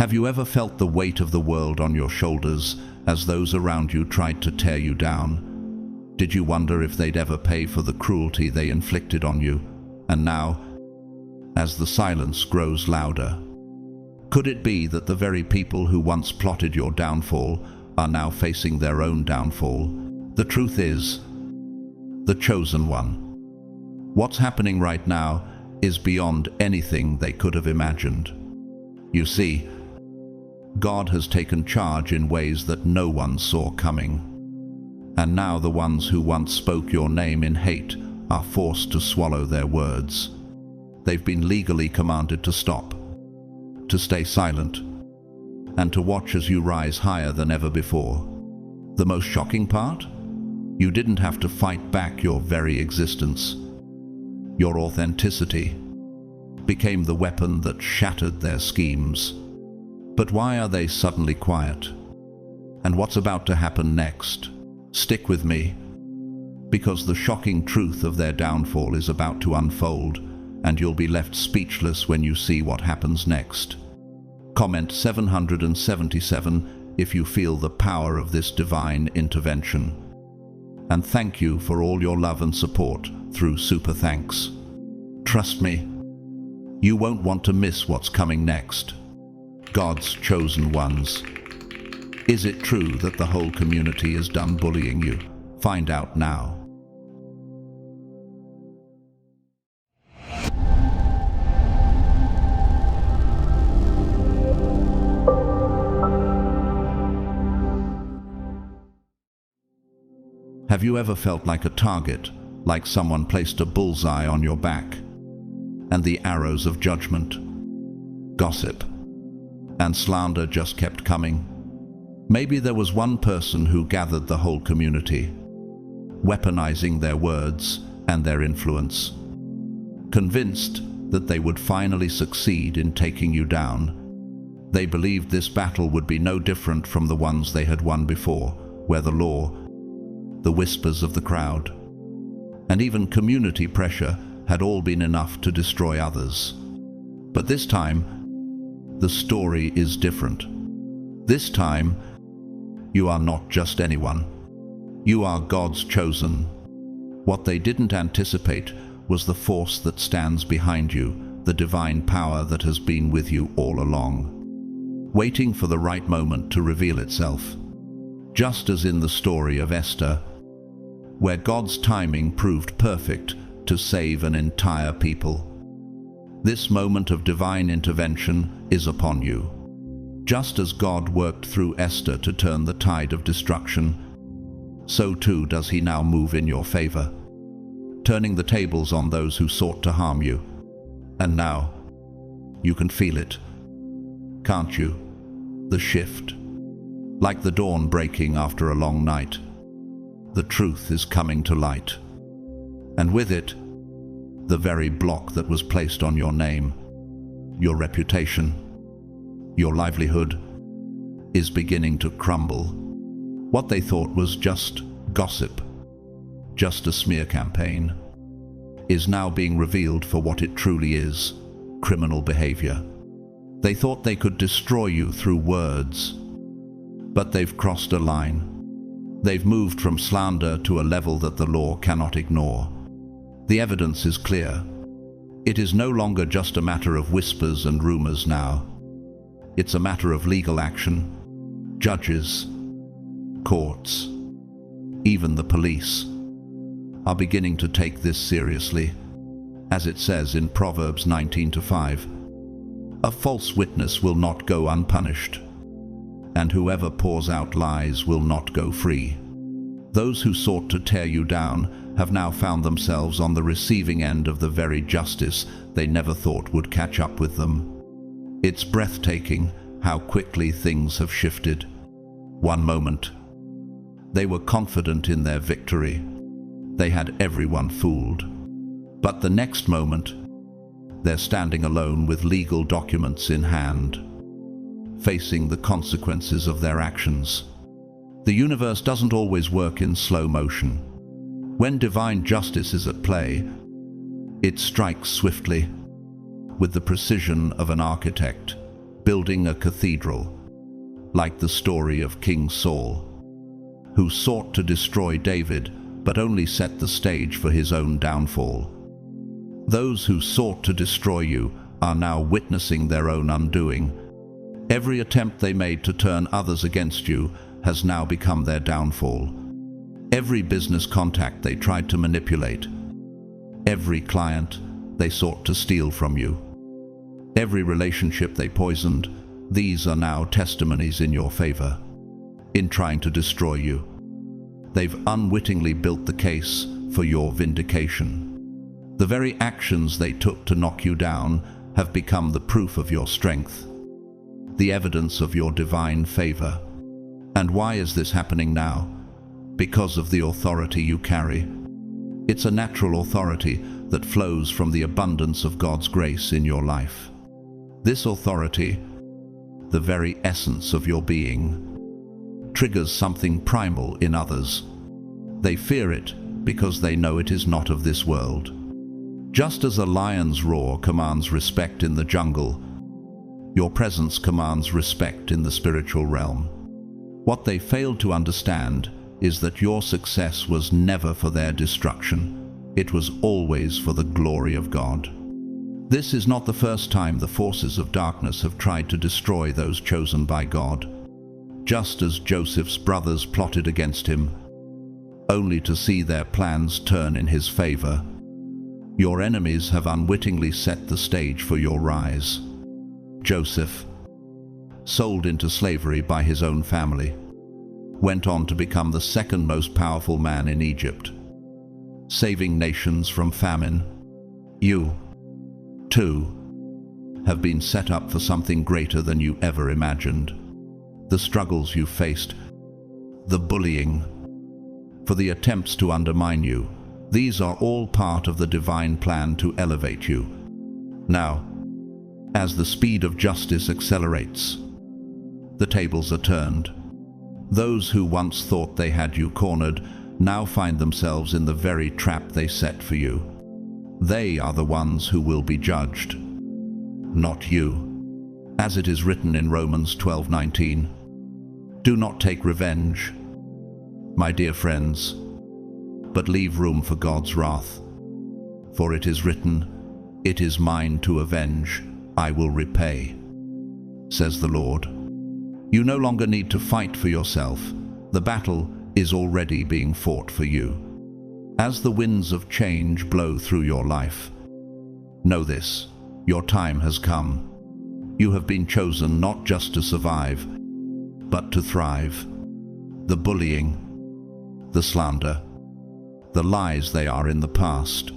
Have you ever felt the weight of the world on your shoulders as those around you tried to tear you down? Did you wonder if they'd ever pay for the cruelty they inflicted on you? And now, as the silence grows louder, could it be that the very people who once plotted your downfall are now facing their own downfall? The truth is, the chosen one. What's happening right now is beyond anything they could have imagined. You see, God has taken charge in ways that no one saw coming. And now the ones who once spoke your name in hate are forced to swallow their words. They've been legally commanded to stop, to stay silent, and to watch as you rise higher than ever before. The most shocking part? You didn't have to fight back your very existence. Your authenticity became the weapon that shattered their schemes. But why are they suddenly quiet? And what's about to happen next? Stick with me, because the shocking truth of their downfall is about to unfold, and you'll be left speechless when you see what happens next. Comment 777 if you feel the power of this divine intervention. And thank you for all your love and support through Super Thanks. Trust me, you won't want to miss what's coming next. God's chosen ones. Is it true that the whole community is done bullying you? Find out now. Have you ever felt like a target, like someone placed a bullseye on your back? And the arrows of judgment, gossip, and slander just kept coming? Maybe there was one person who gathered the whole community, weaponizing their words and their influence, convinced that they would finally succeed in taking you down. They believed this battle would be no different from the ones they had won before, where the law, the whispers of the crowd, and even community pressure had all been enough to destroy others. But this time, the story is different. This time, you are not just anyone. You are God's chosen. What they didn't anticipate was the force that stands behind you, the divine power that has been with you all along, waiting for the right moment to reveal itself. Just as in the story of Esther, where God's timing proved perfect to save an entire people. This moment of divine intervention is upon you. Just as God worked through Esther to turn the tide of destruction, so too does he now move in your favor, turning the tables on those who sought to harm you. And now, you can feel it, can't you? The shift, like the dawn breaking after a long night. The truth is coming to light, and with it, the very block that was placed on your name, your reputation, your livelihood, is beginning to crumble. What they thought was just gossip, just a smear campaign, is now being revealed for what it truly is: criminal behavior. They thought they could destroy you through words, but they've crossed a line. They've moved from slander to a level that the law cannot ignore. The evidence is clear. It is no longer just a matter of whispers and rumors now. It's a matter of legal action. Judges, courts, even the police are beginning to take this seriously. As it says in Proverbs 19:5, a false witness will not go unpunished, and whoever pours out lies will not go free. Those who sought to tear you down have now found themselves on the receiving end of the very justice they never thought would catch up with them. It's breathtaking how quickly things have shifted. One moment, they were confident in their victory. They had everyone fooled. But the next moment, they're standing alone with legal documents in hand, facing the consequences of their actions. The universe doesn't always work in slow motion. When divine justice is at play, it strikes swiftly, with the precision of an architect, building a cathedral, like the story of King Saul, who sought to destroy David but only set the stage for his own downfall. Those who sought to destroy you are now witnessing their own undoing. Every attempt they made to turn others against you has now become their downfall. Every business contact they tried to manipulate, every client they sought to steal from you, every relationship they poisoned, these are now testimonies in your favor. In trying to destroy you, they've unwittingly built the case for your vindication. The very actions they took to knock you down have become the proof of your strength, the evidence of your divine favor. And why is this happening now? Because of the authority you carry. It's a natural authority that flows from the abundance of God's grace in your life. This authority, the very essence of your being, triggers something primal in others. They fear it because they know it is not of this world. Just as a lion's roar commands respect in the jungle, your presence commands respect in the spiritual realm. What they failed to understand is that your success was never for their destruction. It was always for the glory of God. This is not the first time the forces of darkness have tried to destroy those chosen by God. Just as Joseph's brothers plotted against him, only to see their plans turn in his favor, your enemies have unwittingly set the stage for your rise. Joseph, sold into slavery by his own family, went on to become the second most powerful man in Egypt, saving nations from famine. You, too, have been set up for something greater than you ever imagined. The struggles you faced, the bullying, for the attempts to undermine you, these are all part of the divine plan to elevate you. Now, as the speed of justice accelerates, the tables are turned. Those who once thought they had you cornered now find themselves in the very trap they set for you. They are the ones who will be judged, not you. As it is written in Romans 12:19, do not take revenge, my dear friends, but leave room for God's wrath. For it is written, it is mine to avenge, I will repay, says the Lord. You no longer need to fight for yourself. The battle is already being fought for you. As the winds of change blow through your life, know this, your time has come. You have been chosen not just to survive, but to thrive. The bullying, the slander, the lies, they are in the past.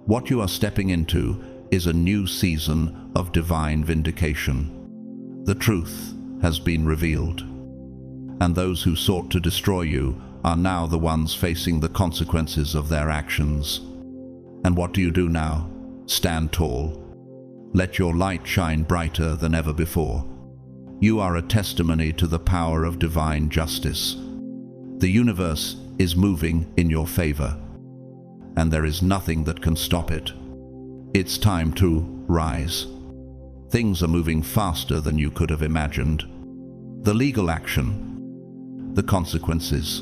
What you are stepping into is a new season of divine vindication. The truth has been revealed, and those who sought to destroy you are now the ones facing the consequences of their actions. And what do you do now? Stand tall. Let your light shine brighter than ever before. You are a testimony to the power of divine justice. The universe is moving in your favor, and there is nothing that can stop it. It's time to rise. Things are moving faster than you could have imagined. The legal action, the consequences,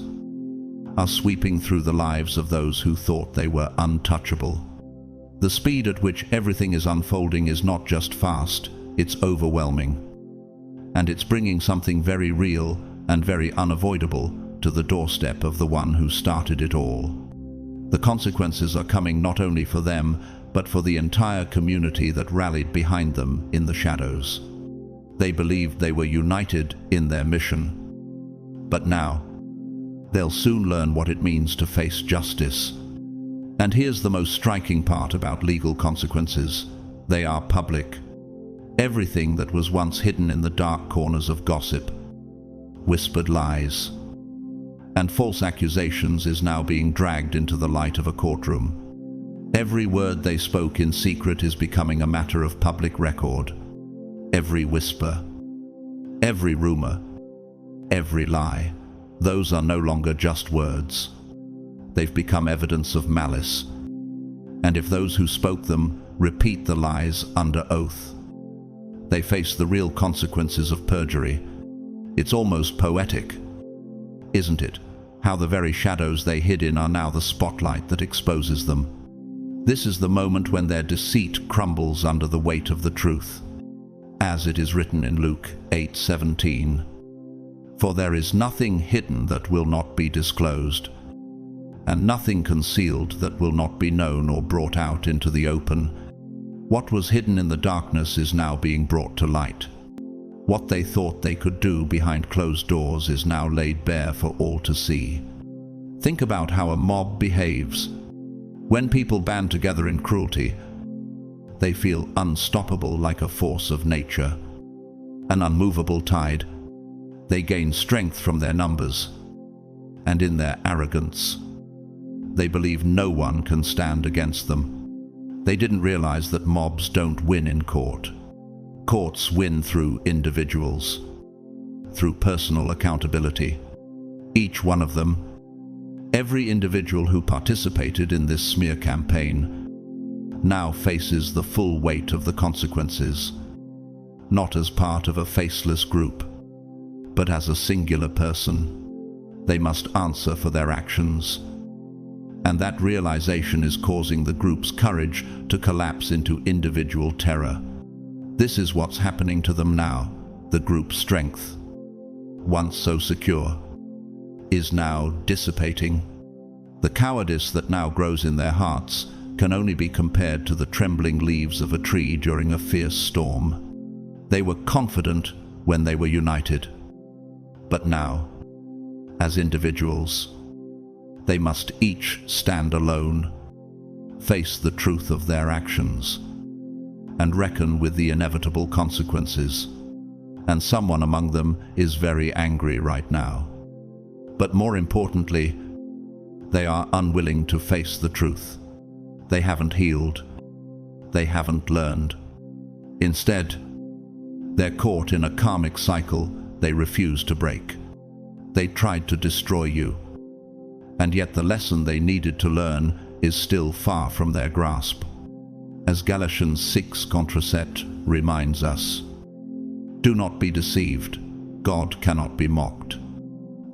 are sweeping through the lives of those who thought they were untouchable. The speed at which everything is unfolding is not just fast, it's overwhelming. And it's bringing something very real and very unavoidable to the doorstep of the one who started it all. The consequences are coming not only for them, but for the entire community that rallied behind them in the shadows. They believed they were united in their mission. But now, they'll soon learn what it means to face justice. And here's the most striking part about legal consequences. They are public. Everything that was once hidden in the dark corners of gossip, whispered lies, and false accusations is now being dragged into the light of a courtroom. Every word they spoke in secret is becoming a matter of public record. Every whisper, every rumor, every lie, those are no longer just words. They've become evidence of malice. And if those who spoke them repeat the lies under oath, They face the real consequences of perjury. It's almost poetic, isn't it? How the very shadows they hid in are now the spotlight that exposes them. This is the moment when their deceit crumbles under the weight of the truth. As it is written in Luke 8:17, "For there is nothing hidden that will not be disclosed, and nothing concealed that will not be known or brought out into the open. What was hidden in the darkness is now being brought to light. What they thought they could do behind closed doors is now laid bare for all to see." Think about how a mob behaves. When people band together in cruelty, they feel unstoppable like a force of nature, an unmovable tide. They gain strength from their numbers, and in their arrogance, they believe no one can stand against them. They didn't realize that mobs don't win in court. Courts win through individuals, through personal accountability. Each one of them, every individual who participated in this smear campaign, now faces the full weight of the consequences, not as part of a faceless group, but as a singular person. They must answer for their actions. And that realization is causing the group's courage to collapse into individual terror. This is what's happening to them now. The group's strength, once so secure, is now dissipating. The cowardice that now grows in their hearts can only be compared to the trembling leaves of a tree during a fierce storm. They were confident when they were united. But now, as individuals, they must each stand alone, face the truth of their actions, and reckon with the inevitable consequences. And someone among them is very angry right now. But more importantly, they are unwilling to face the truth. They haven't healed. They haven't learned. Instead, they're caught in a karmic cycle they refuse to break. They tried to destroy you, and yet the lesson they needed to learn is still far from their grasp. As Galatians 6:7 reminds us, "Do not be deceived. God cannot be mocked.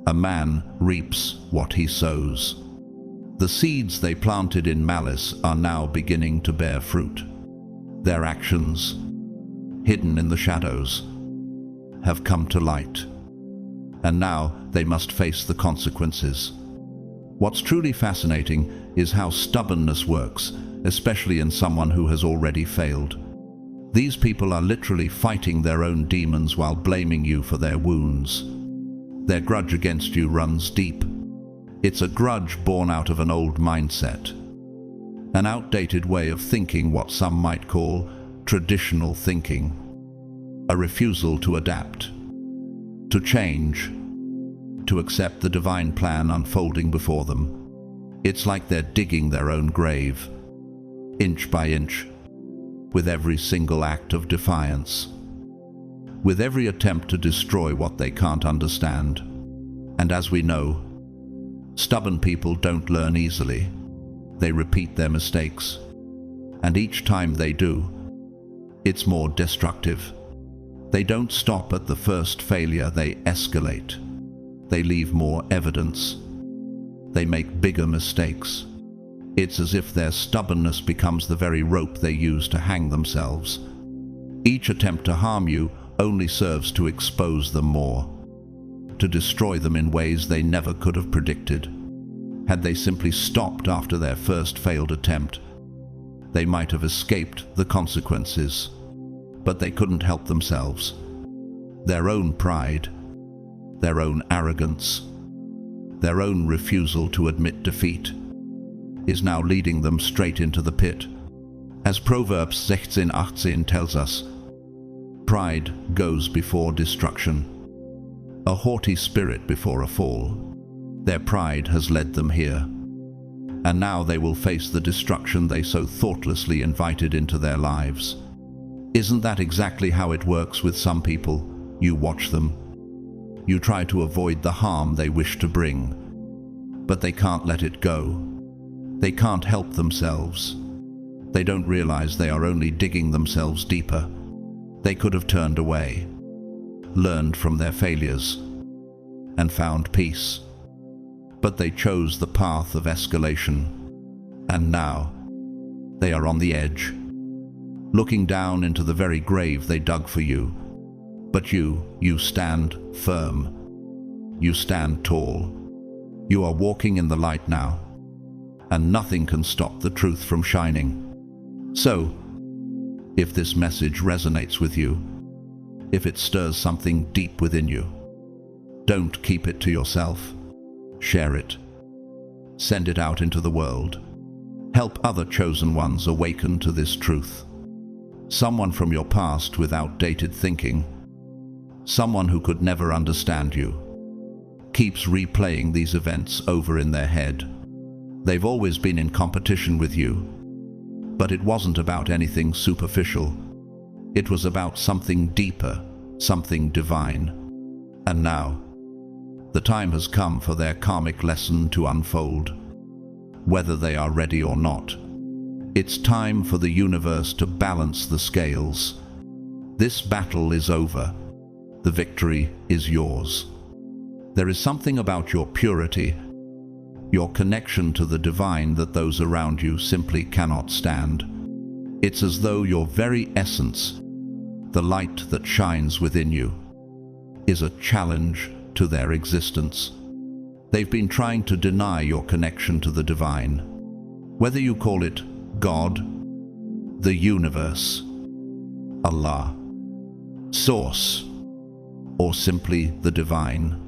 A man reaps what he sows." The seeds they planted in malice are now beginning to bear fruit. Their actions, hidden in the shadows, have come to light, and now they must face the consequences. What's truly fascinating is how stubbornness works, especially in someone who has already failed. These people are literally fighting their own demons while blaming you for their wounds. Their grudge against you runs deep. It's a grudge born out of an old mindset, an outdated way of thinking, what some might call traditional thinking, a refusal to adapt, to change, to accept the divine plan unfolding before them. It's like they're digging their own grave, inch by inch, with every single act of defiance, with every attempt to destroy what they can't understand. And as we know, stubborn people don't learn easily. They repeat their mistakes, and each time they do, it's more destructive. They don't stop at the first failure, they escalate. They leave more evidence. They make bigger mistakes. It's as if their stubbornness becomes the very rope they use to hang themselves. Each attempt to harm you only serves to expose them more, to destroy them in ways they never could have predicted. Had they simply stopped after their first failed attempt, they might have escaped the consequences. But they couldn't help themselves. Their own pride, their own arrogance, their own refusal to admit defeat is now leading them straight into the pit. As Proverbs 16:18 tells us, pride goes before destruction, a haughty spirit before a fall. Their pride has led them here, and now they will face the destruction they so thoughtlessly invited into their lives. Isn't that exactly how it works with some people? You watch them. You try to avoid the harm they wish to bring, but they can't let it go. They can't help themselves. They don't realize they are only digging themselves deeper. They could have turned away, learned from their failures, and found peace. But they chose the path of escalation, and now they are on the edge, looking down into the very grave they dug for you. But you stand firm. You stand tall. You are walking in the light now, and nothing can stop the truth from shining. So, if this message resonates with you, if it stirs something deep within you, don't keep it to yourself. Share it. Send it out into the world. Help other chosen ones awaken to this truth. Someone from your past with outdated thinking, someone who could never understand you, keeps replaying these events over in their head. They've always been in competition with you, but it wasn't about anything superficial. It was about something deeper, something divine. And now, the time has come for their karmic lesson to unfold. Whether they are ready or not, it's time for the universe to balance the scales. This battle is over. The victory is yours. There is something about your purity, your connection to the divine that those around you simply cannot stand. It's as though your very essence, the light that shines within you, is a challenge to their existence. They've been trying to deny your connection to the divine. Whether you call it God, the universe, Allah, Source, or simply the divine,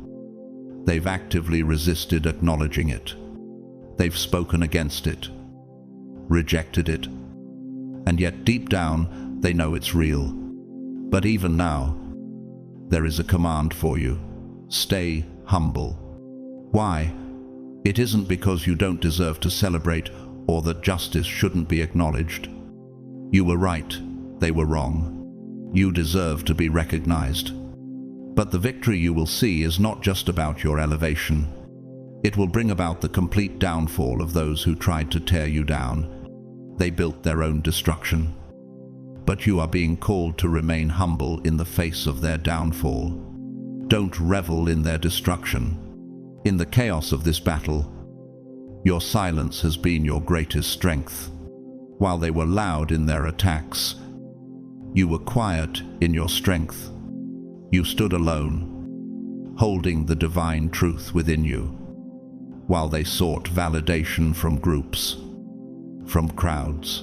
they've actively resisted acknowledging it. They've spoken against it, rejected it, and yet deep down they know it's real. But even now, there is a command for you. Stay humble. Why? It isn't because you don't deserve to celebrate or that justice shouldn't be acknowledged. You were right, they were wrong. You deserve to be recognized. But the victory you will see is not just about your elevation. It will bring about the complete downfall of those who tried to tear you down. They built their own destruction. But you are being called to remain humble in the face of their downfall. Don't revel in their destruction. In the chaos of this battle, your silence has been your greatest strength. While they were loud in their attacks, you were quiet in your strength. You stood alone, holding the divine truth within you, while they sought validation from groups, from crowds,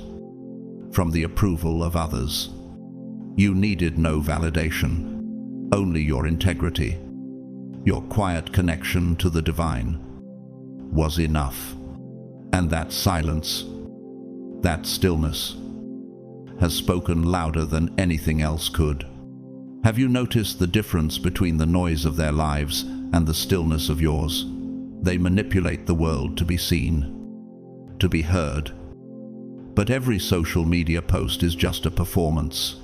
from the approval of others. You needed no validation, only your integrity. Your quiet connection to the divine was enough. And that silence, that stillness, has spoken louder than anything else could. Have you noticed the difference between the noise of their lives and the stillness of yours? They manipulate the world to be seen, to be heard. But every social media post is just a performance.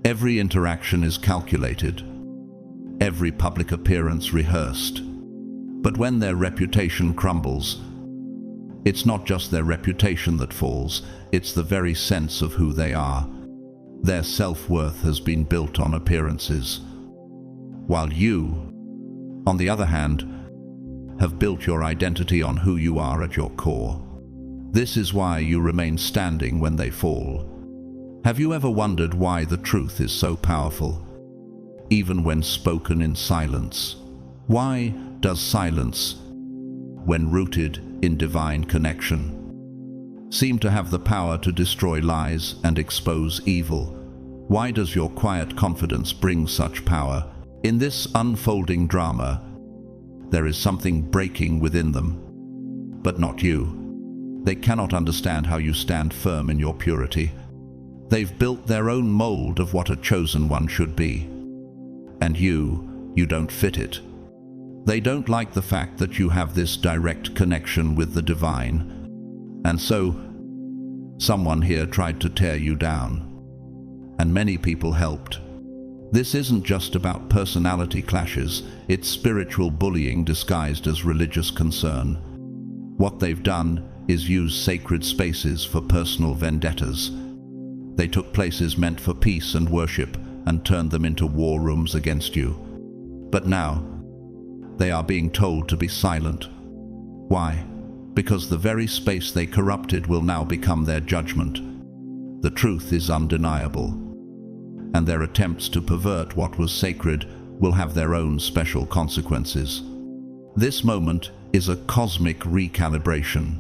Every interaction is calculated. Every public appearance rehearsed. But when their reputation crumbles, it's not just their reputation that falls, it's the very sense of who they are. Their self-worth has been built on appearances, while you, on the other hand, have built your identity on who you are at your core. This is why you remain standing when they fall. Have you ever wondered why the truth is so powerful, even when spoken in silence? Why does silence, when rooted in divine connection, seem to have the power to destroy lies and expose evil? Why does your quiet confidence bring such power? In this unfolding drama, there is something breaking within them, but not you. They cannot understand how you stand firm in your purity. They've built their own mold of what a chosen one should be. And you don't fit it. They don't like the fact that you have this direct connection with the divine. And so, someone here tried to tear you down. And many people helped. This isn't just about personality clashes, it's spiritual bullying disguised as religious concern. What they've done is use sacred spaces for personal vendettas. They took places meant for peace and worship and turned them into war rooms against you. But now, they are being told to be silent. Why? Because the very space they corrupted will now become their judgment. The truth is undeniable, and their attempts to pervert what was sacred will have their own special consequences. This moment is a cosmic recalibration,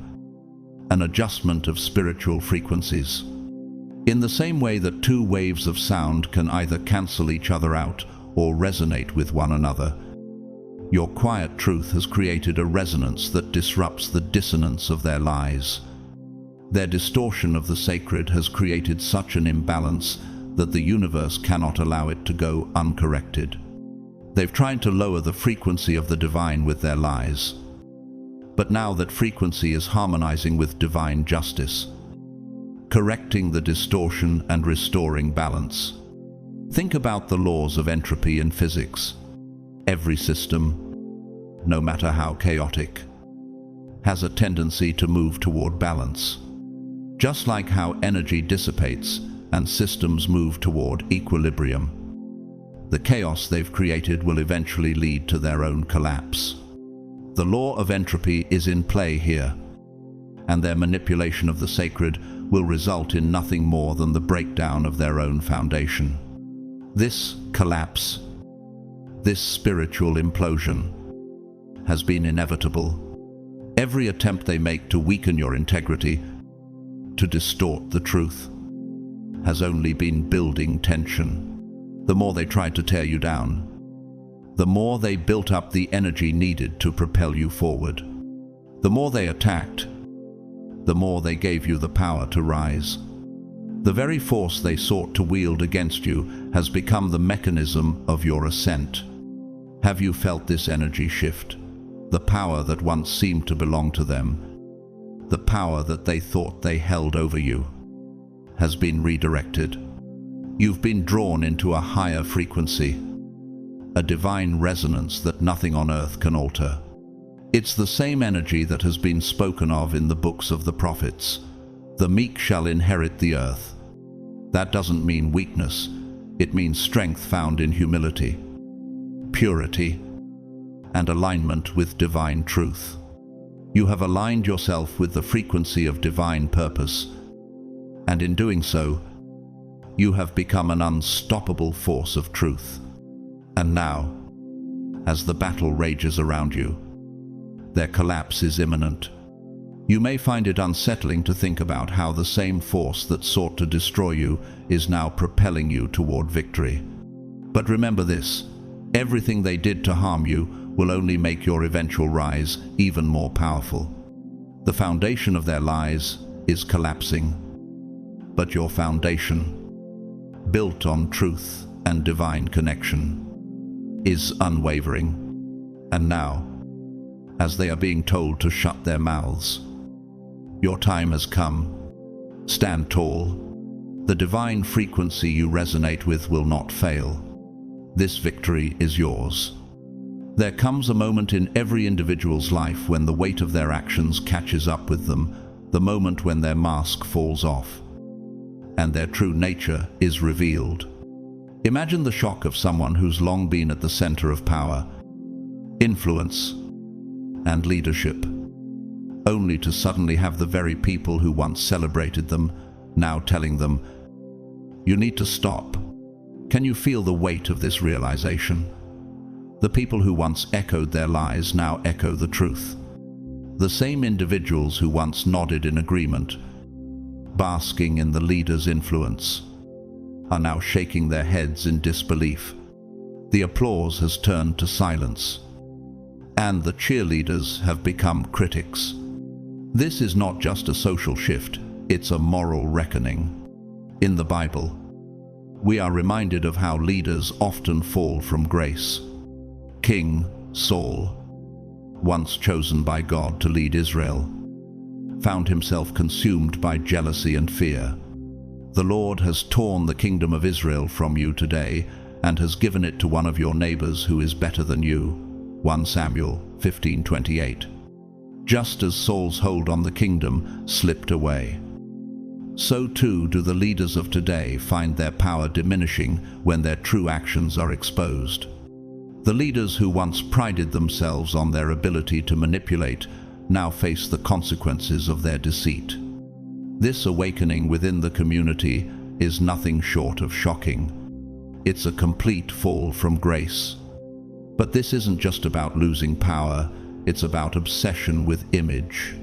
an adjustment of spiritual frequencies. In the same way that two waves of sound can either cancel each other out or resonate with one another, your quiet truth has created a resonance that disrupts the dissonance of their lies. Their distortion of the sacred has created such an imbalance that the universe cannot allow it to go uncorrected. They've tried to lower the frequency of the divine with their lies. But now that frequency is harmonizing with divine justice, correcting the distortion and restoring balance. Think about the laws of entropy in physics. Every system, no matter how chaotic, has a tendency to move toward balance. Just like how energy dissipates and systems move toward equilibrium, the chaos they've created will eventually lead to their own collapse. The law of entropy is in play here, and their manipulation of the sacred will result in nothing more than the breakdown of their own foundation. This collapse, this spiritual implosion, has been inevitable. Every attempt they make to weaken your integrity, to distort the truth, has only been building tension. The more they tried to tear you down, the more they built up the energy needed to propel you forward. The more they attacked, the more they gave you the power to rise. The very force they sought to wield against you has become the mechanism of your ascent. Have you felt this energy shift? The power that once seemed to belong to them, the power that they thought they held over you, has been redirected. You've been drawn into a higher frequency, a divine resonance that nothing on earth can alter. It's the same energy that has been spoken of in the books of the prophets. The meek shall inherit the earth. That doesn't mean weakness. It means strength found in humility, purity, and alignment with divine truth. You have aligned yourself with the frequency of divine purpose, and in doing so, you have become an unstoppable force of truth. And now, as the battle rages around you, their collapse is imminent. You may find it unsettling to think about how the same force that sought to destroy you is now propelling you toward victory. But remember this: everything they did to harm you will only make your eventual rise even more powerful. The foundation of their lies is collapsing, but your foundation, built on truth and divine connection, is unwavering. And now, as they are being told to shut their mouths, your time has come. Stand tall. The divine frequency you resonate with will not fail. This victory is yours. There comes a moment in every individual's life when the weight of their actions catches up with them, the moment when their mask falls off, and their true nature is revealed. Imagine the shock of someone who's long been at the center of power, influence, and leadership, only to suddenly have the very people who once celebrated them now telling them, "You need to stop." Can you feel the weight of this realization? The people who once echoed their lies now echo the truth. The same individuals who once nodded in agreement, basking in the leader's influence, are now shaking their heads in disbelief. The applause has turned to silence, and the cheerleaders have become critics. This is not just a social shift, it's a moral reckoning. In the Bible, we are reminded of how leaders often fall from grace. King Saul, once chosen by God to lead Israel, found himself consumed by jealousy and fear. The Lord has torn the kingdom of Israel from you today and has given it to one of your neighbors who is better than you. 1 Samuel 15:28. Just as Saul's hold on the kingdom slipped away, so too do the leaders of today find their power diminishing when their true actions are exposed. The leaders who once prided themselves on their ability to manipulate now face the consequences of their deceit. This awakening within the community is nothing short of shocking. It's a complete fall from grace. But this isn't just about losing power, it's about obsession with image.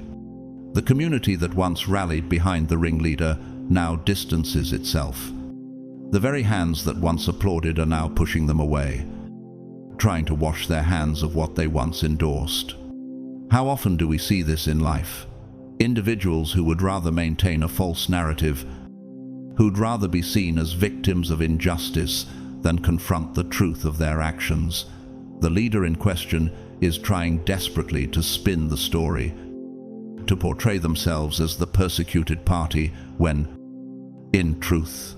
The community that once rallied behind the ringleader now distances itself. The very hands that once applauded are now pushing them away, trying to wash their hands of what they once endorsed. How often do we see this in life? Individuals who would rather maintain a false narrative, who'd rather be seen as victims of injustice than confront the truth of their actions. The leader in question is trying desperately to spin the story, to portray themselves as the persecuted party when, in truth,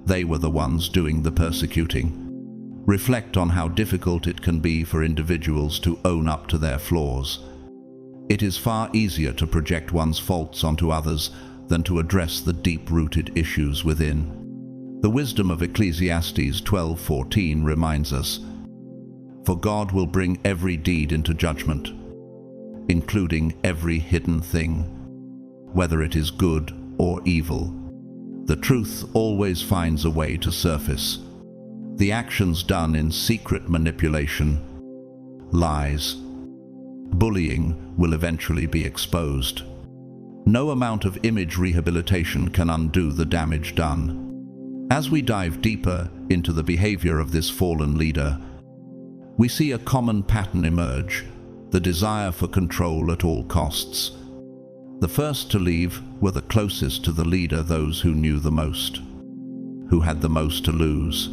they were the ones doing the persecuting. Reflect on how difficult it can be for individuals to own up to their flaws. It is far easier to project one's faults onto others than to address the deep-rooted issues within. The wisdom of Ecclesiastes 12:14 reminds us, "For God will bring every deed into judgment, including every hidden thing, whether it is good or evil." The truth always finds a way to surface. The actions done in secret manipulation, lies, bullying will eventually be exposed. No amount of image rehabilitation can undo the damage done. As we dive deeper into the behavior of this fallen leader, we see a common pattern emerge: the desire for control at all costs. The first to leave were the closest to the leader, those who knew the most, who had the most to lose.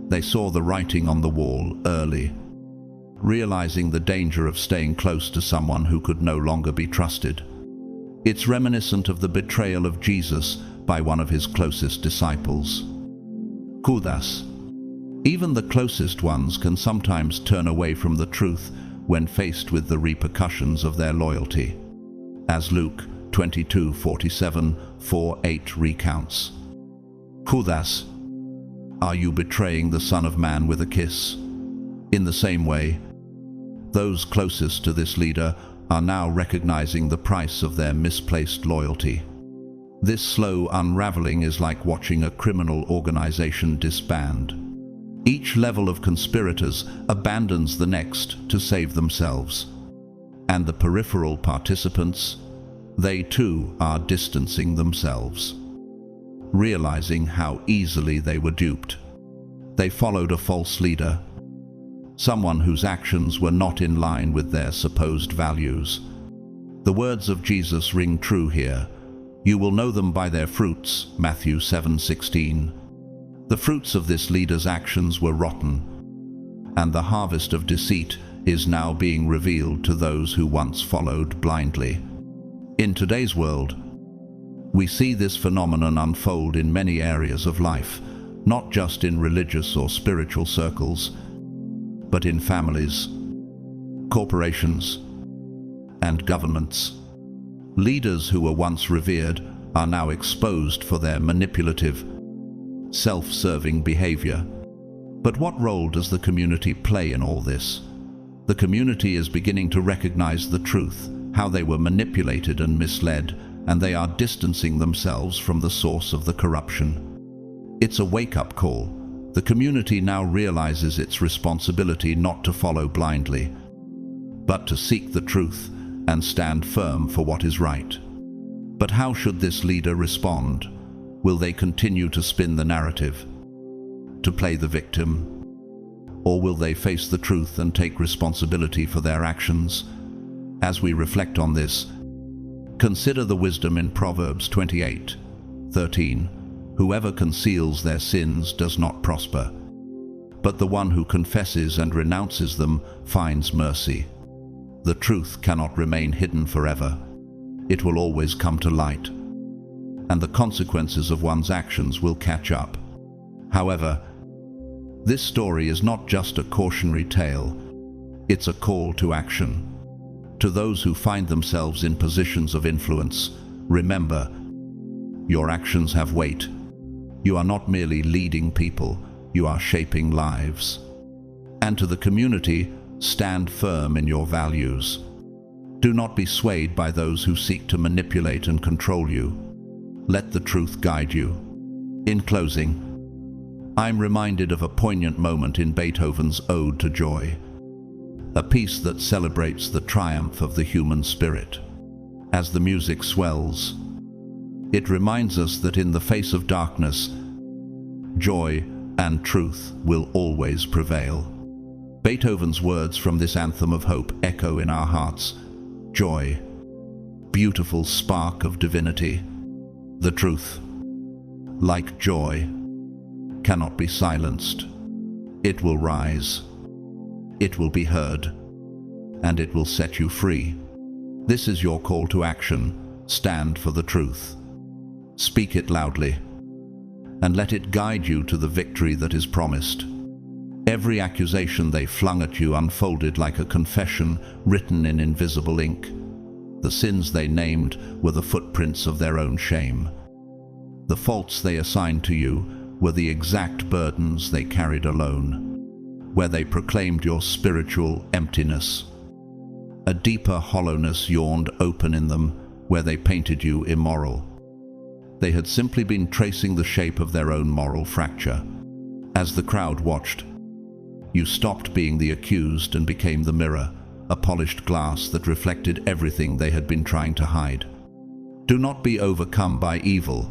They saw the writing on the wall early, realizing the danger of staying close to someone who could no longer be trusted. It's reminiscent of the betrayal of Jesus by one of his closest disciples, Judas. Even the closest ones can sometimes turn away from the truth when faced with the repercussions of their loyalty, as Luke 22:47-48 recounts. Judas, are you betraying the Son of Man with a kiss? In the same way, those closest to this leader are now recognizing the price of their misplaced loyalty. This slow unraveling is like watching a criminal organization disband. Each level of conspirators abandons the next to save themselves. And the peripheral participants, they too are distancing themselves, realizing how easily they were duped. They followed a false leader, someone whose actions were not in line with their supposed values. The words of Jesus ring true here. You will know them by their fruits, Matthew 7:16. The fruits of this leader's actions were rotten, and the harvest of deceit is now being revealed to those who once followed blindly. In today's world, we see this phenomenon unfold in many areas of life, not just in religious or spiritual circles, but in families, corporations, and governments. Leaders who were once revered are now exposed for their manipulative, self-serving behavior. But what role does the community play in all this? The community is beginning to recognize the truth, how they were manipulated and misled, and they are distancing themselves from the source of the corruption. It's a wake-up call. The community now realizes its responsibility not to follow blindly, but to seek the truth and stand firm for what is right. But how should this leader respond? Will they continue to spin the narrative, to play the victim? Or will they face the truth and take responsibility for their actions? As we reflect on this, consider the wisdom in Proverbs 28:13. Whoever conceals their sins does not prosper, but the one who confesses and renounces them finds mercy. The truth cannot remain hidden forever. It will always come to light, and the consequences of one's actions will catch up. However, this story is not just a cautionary tale, it's a call to action. To those who find themselves in positions of influence, remember, Your actions have weight. You are not merely leading people, you are shaping lives. And to the community, stand firm in your values. Do not be swayed by those who seek to manipulate and control you. Let the truth guide you. In closing, I'm reminded of a poignant moment in Beethoven's Ode to Joy, a piece that celebrates the triumph of the human spirit. As the music swells, it reminds us that in the face of darkness, joy and truth will always prevail. Beethoven's words from this anthem of hope echo in our hearts. Joy, beautiful spark of divinity. The truth, like joy, cannot be silenced. It will rise, it will be heard, and it will set you free. This is your call to action. Stand for the truth. Speak it loudly, and let it guide you to the victory that is promised. Every accusation they flung at you unfolded like a confession written in invisible ink. The sins they named were the footprints of their own shame. The faults they assigned to you were the exact burdens they carried alone, where they proclaimed your spiritual emptiness. A deeper hollowness yawned open in them, where they painted you immoral. They had simply been tracing the shape of their own moral fracture. As the crowd watched, you stopped being the accused and became the mirror, a polished glass that reflected everything they had been trying to hide. Do not be overcome by evil,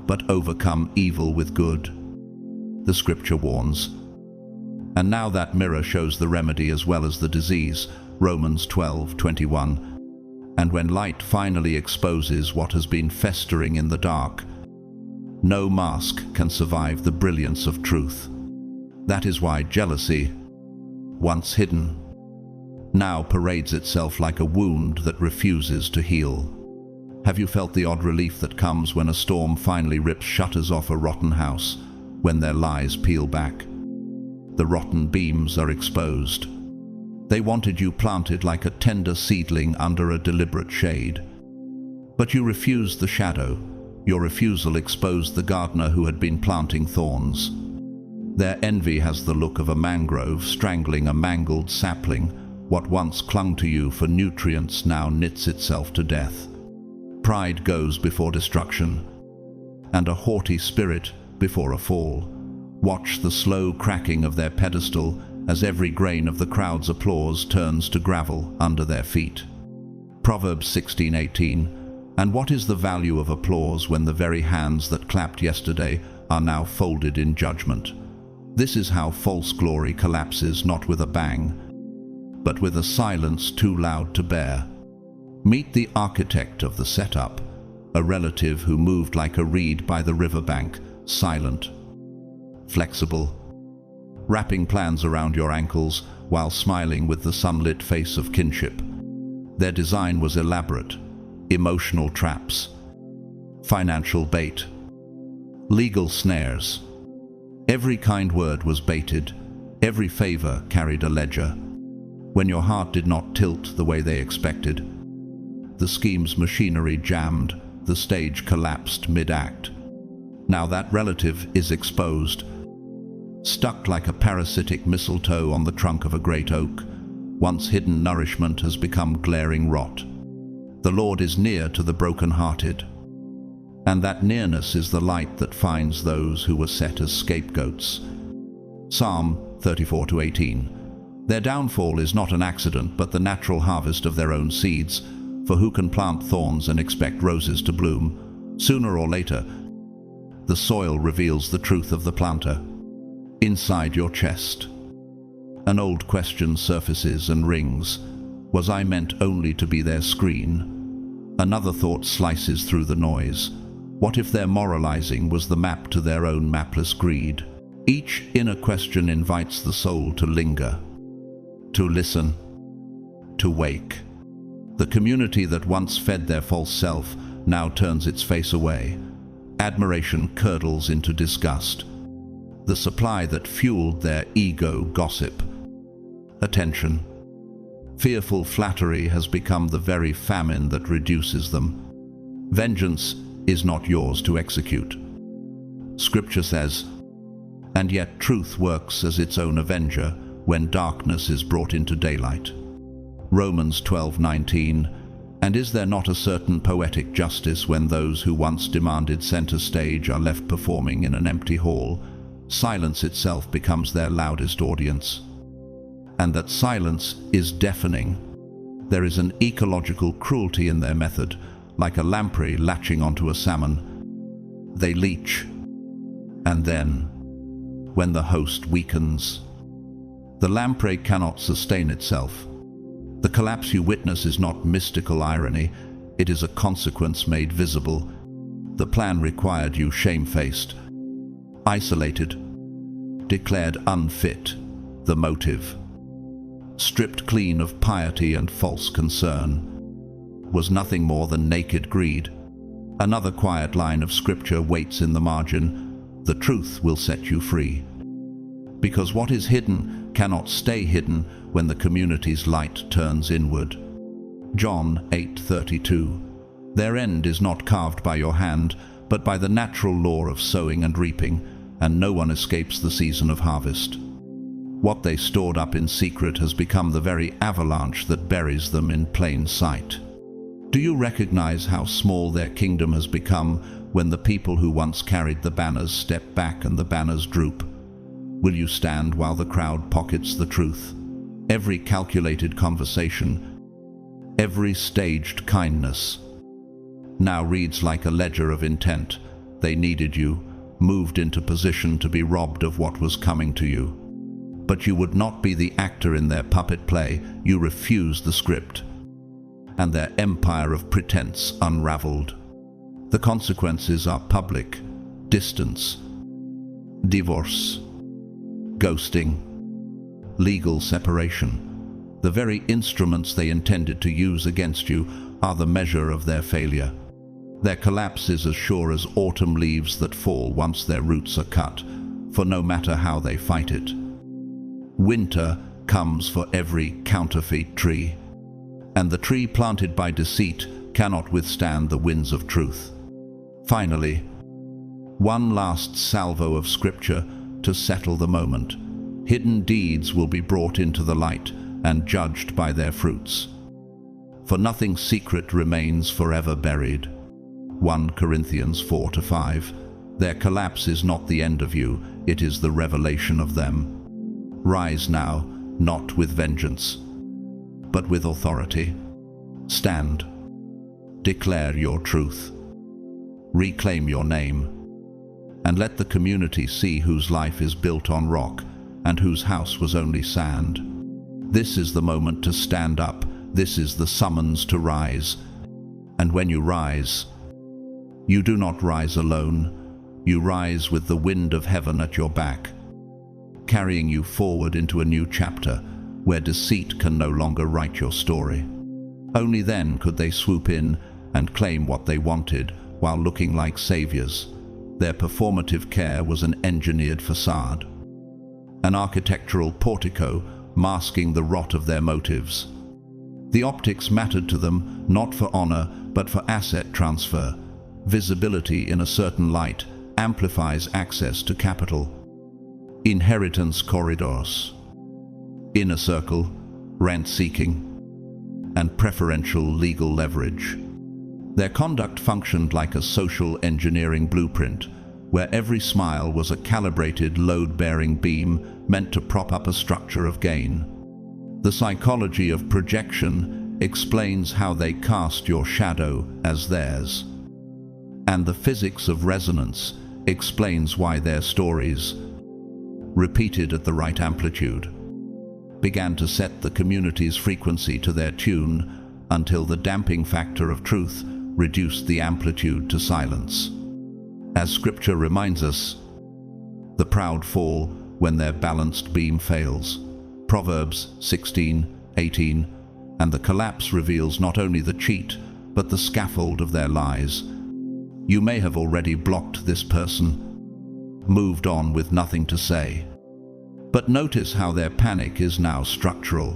but overcome evil with good, the scripture warns. And now that mirror shows the remedy as well as the disease, Romans 12:21. And when light finally exposes what has been festering in the dark, no mask can survive the brilliance of truth. That is why jealousy, once hidden, now parades itself like a wound that refuses to heal. Have you felt the odd relief that comes when a storm finally rips shutters off a rotten house, when their lies peel back? The rotten beams are exposed. They wanted you planted like a tender seedling under a deliberate shade. But you refused the shadow. Your refusal exposed the gardener who had been planting thorns. Their envy has the look of a mangrove strangling a mangled sapling. What once clung to you for nutrients now knits itself to death. Pride goes before destruction, and a haughty spirit before a fall. Watch the slow cracking of their pedestal as every grain of the crowd's applause turns to gravel under their feet. Proverbs 16:18. And what is the value of applause when the very hands that clapped yesterday are now folded in judgment? This is how false glory collapses, not with a bang, but with a silence too loud to bear. Meet the architect of the setup, a relative who moved like a reed by the riverbank, silent, flexible, wrapping plans around your ankles while smiling with the sunlit face of kinship. Their design was elaborate, emotional traps, financial bait, legal snares. Every kind word was baited, every favor carried a ledger. When your heart did not tilt the way they expected, the scheme's machinery jammed, the stage collapsed mid-act. Now that relative is exposed, stuck like a parasitic mistletoe on the trunk of a great oak. Once hidden nourishment has become glaring rot. The Lord is near to the broken-hearted, and that nearness is the light that finds those who were set as scapegoats. Psalm 34:18. Their downfall is not an accident, but the natural harvest of their own seeds. For who can plant thorns and expect roses to bloom? Sooner or later, the soil reveals the truth of the planter. Inside your chest, an old question surfaces and rings. Was I meant only to be their screen? Another thought slices through the noise. What if their moralizing was the map to their own mapless greed? Each inner question invites the soul to linger, to listen, to wake. The community that once fed their false self now turns its face away. Admiration curdles into disgust. The supply that fueled their ego gossip. Attention. Fearful flattery has become the very famine that reduces them. Vengeance is not yours to execute. Scripture says, "And yet truth works as its own avenger when darkness is brought into daylight." Romans 12:19, "And is there not a certain poetic justice when those who once demanded center stage are left performing in an empty hall? Silence itself becomes their loudest audience." And that silence is deafening. There is an ecological cruelty in their method, like a lamprey latching onto a salmon. They leech, and then, when the host weakens, the lamprey cannot sustain itself. The collapse you witness is not mystical irony, it is a consequence made visible. The plan required you shamefaced, isolated, declared unfit, the motive, stripped clean of piety and false concern, was nothing more than naked greed. Another quiet line of scripture waits in the margin: "The truth will set you free." Because what is hidden cannot stay hidden when the community's light turns inward. John 8:32. Their end is not carved by your hand, but by the natural law of sowing and reaping, and no one escapes the season of harvest. What they stored up in secret has become the very avalanche that buries them in plain sight. Do you recognize how small their kingdom has become when the people who once carried the banners step back and the banners droop? Will you stand while the crowd pockets the truth? Every calculated conversation, every staged kindness, now reads like a ledger of intent. They needed you, moved into position to be robbed of what was coming to you. But you would not be the actor in their puppet play. You refused the script, and their empire of pretense unraveled. The consequences are public: distance, divorce, ghosting, legal separation. The very instruments they intended to use against you are the measure of their failure. Their collapse is as sure as autumn leaves that fall once their roots are cut, for no matter how they fight it, winter comes for every counterfeit tree, and the tree planted by deceit cannot withstand the winds of truth. Finally, one last salvo of scripture to settle the moment. Hidden deeds will be brought into the light and judged by their fruits. For nothing secret remains forever buried. 1 Corinthians 4-5. Their collapse is not the end of you, it is the revelation of them. Rise now, not with vengeance, but with authority. Stand. Declare your truth. Reclaim your name. And let the community see whose life is built on rock and whose house was only sand. This is the moment to stand up. This is the summons to rise. And when you rise, you do not rise alone. You rise with the wind of heaven at your back, carrying you forward into a new chapter where deceit can no longer write your story. Only then could they swoop in and claim what they wanted while looking like saviors. Their performative care was an engineered facade, an architectural portico masking the rot of their motives. The optics mattered to them not for honor but for asset transfer. Visibility in a certain light amplifies access to capital. Inheritance corridors, inner circle, rent-seeking, and preferential legal leverage. Their conduct functioned like a social engineering blueprint, where every smile was a calibrated load-bearing beam meant to prop up a structure of gain. The psychology of projection explains how they cast your shadow as theirs, and the physics of resonance explains why their stories, repeated at the right amplitude, began to set the community's frequency to their tune until the damping factor of truth reduced the amplitude to silence. As scripture reminds us, the proud fall when their balanced beam fails. Proverbs 16:18, and the collapse reveals not only the cheat, but the scaffold of their lies. You may have already blocked this person, moved on with nothing to say. But notice how their panic is now structural.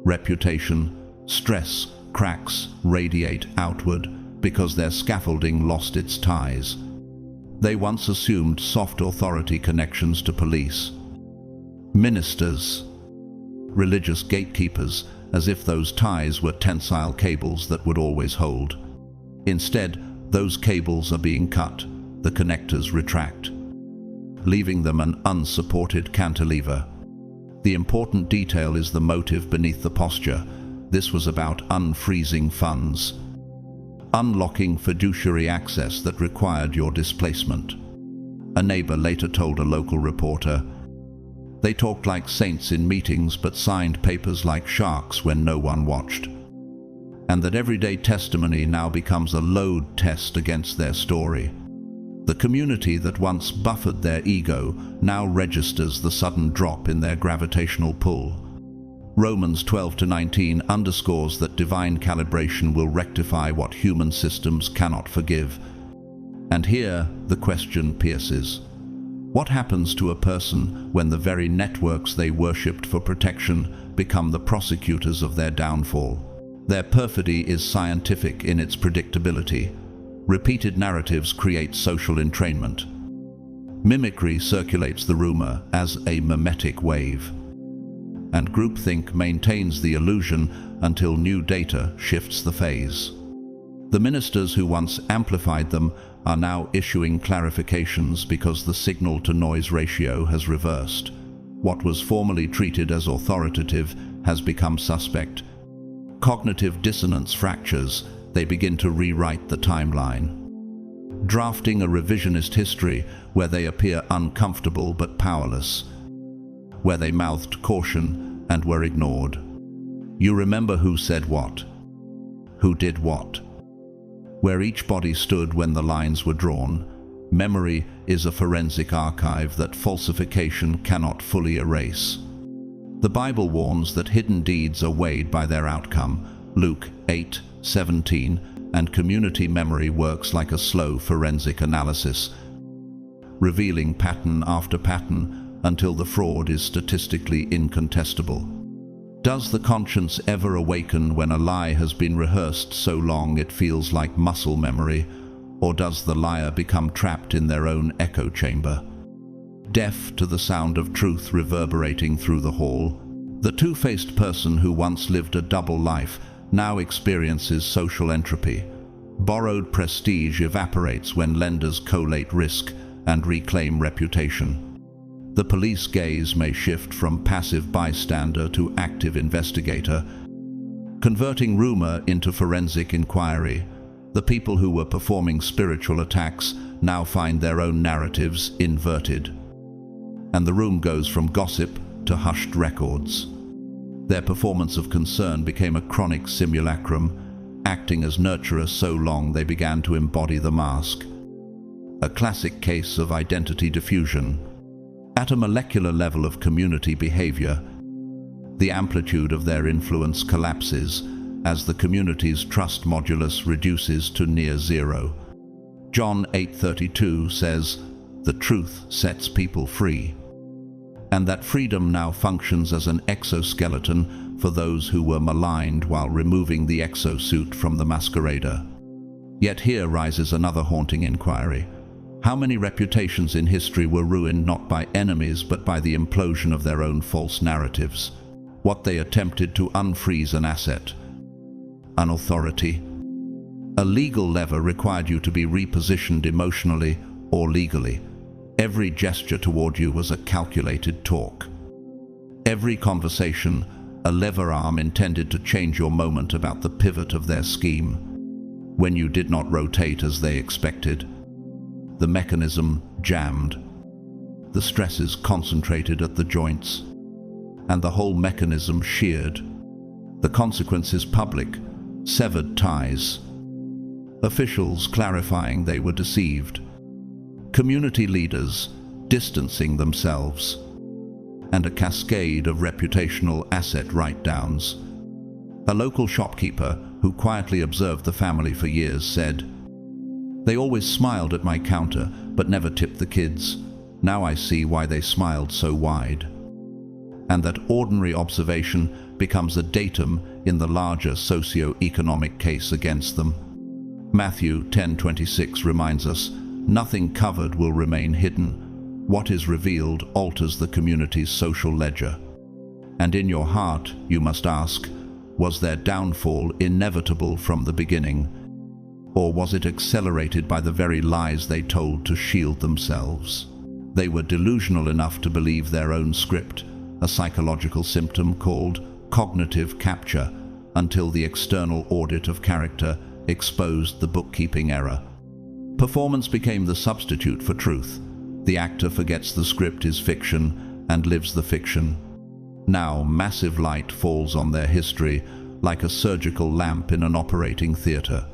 Reputation, stress, cracks radiate outward because their scaffolding lost its ties. They once assumed soft authority connections to police, ministers, religious gatekeepers, as if those ties were tensile cables that would always hold. Instead, those cables are being cut, the connectors retract, leaving them an unsupported cantilever. The important detail is the motive beneath the posture. This was about unfreezing funds, unlocking fiduciary access that required your displacement. A neighbor later told a local reporter, "They talked like saints in meetings but signed papers like sharks when no one watched." And that everyday testimony now becomes a load test against their story. The community that once buffered their ego now registers the sudden drop in their gravitational pull. Romans 12-19 underscores that divine calibration will rectify what human systems cannot forgive. And here the question pierces. What happens to a person when the very networks they worshipped for protection become the prosecutors of their downfall? Their perfidy is scientific in its predictability. Repeated narratives create social entrainment. Mimicry circulates the rumor as a mimetic wave. And groupthink maintains the illusion until new data shifts the phase. The ministers who once amplified them are now issuing clarifications because the signal-to-noise ratio has reversed. What was formerly treated as authoritative has become suspect. Cognitive dissonance fractures. They begin to rewrite the timeline, drafting a revisionist history where they appear uncomfortable but powerless, where they mouthed caution and were ignored. You remember who said what, who did what, where each body stood when the lines were drawn. Memory is a forensic archive that falsification cannot fully erase. The Bible warns that hidden deeds are weighed by their outcome, Luke 8:17, and community memory works like a slow forensic analysis, revealing pattern after pattern until the fraud is statistically incontestable. Does the conscience ever awaken when a lie has been rehearsed so long it feels like muscle memory, or does the liar become trapped in their own echo chamber, deaf to the sound of truth reverberating through the hall? The two-faced person who once lived a double life now experiences social entropy. Borrowed prestige evaporates when lenders collate risk and reclaim reputation. The police gaze may shift from passive bystander to active investigator, converting rumor into forensic inquiry. The people who were performing spiritual attacks now find their own narratives inverted. And the room goes from gossip to hushed records. Their performance of concern became a chronic simulacrum, acting as nurturers so long they began to embody the mask. A classic case of identity diffusion. At a molecular level of community behavior, the amplitude of their influence collapses as the community's trust modulus reduces to near zero. John 8:32 says, "The truth sets people free." And that freedom now functions as an exoskeleton for those who were maligned while removing the exosuit from the masquerader. Yet here rises another haunting inquiry. How many reputations in history were ruined not by enemies but by the implosion of their own false narratives? What they attempted to unfreeze an asset, an authority. A legal lever required you to be repositioned emotionally or legally. Every gesture toward you was a calculated talk. Every conversation, a lever arm intended to change your moment about the pivot of their scheme. When you did not rotate as they expected, the mechanism jammed. The stresses concentrated at the joints, and the whole mechanism sheared. The consequence is public, severed ties. Officials clarifying they were deceived. Community leaders distancing themselves, and a cascade of reputational asset write-downs. A local shopkeeper who quietly observed the family for years said, "They always smiled at my counter, but never tipped the kids. Now I see why they smiled so wide." And that ordinary observation becomes a datum in the larger socio-economic case against them. Matthew 10:26 reminds us, "Nothing covered will remain hidden. What is revealed alters the community's social ledger." And in your heart, you must ask, was their downfall inevitable from the beginning? Or was it accelerated by the very lies they told to shield themselves? They were delusional enough to believe their own script, a psychological symptom called cognitive capture, until the external audit of character exposed the bookkeeping error. Performance became the substitute for truth. The actor forgets the script is fiction and lives the fiction. Now massive light falls on their history like a surgical lamp in an operating theater.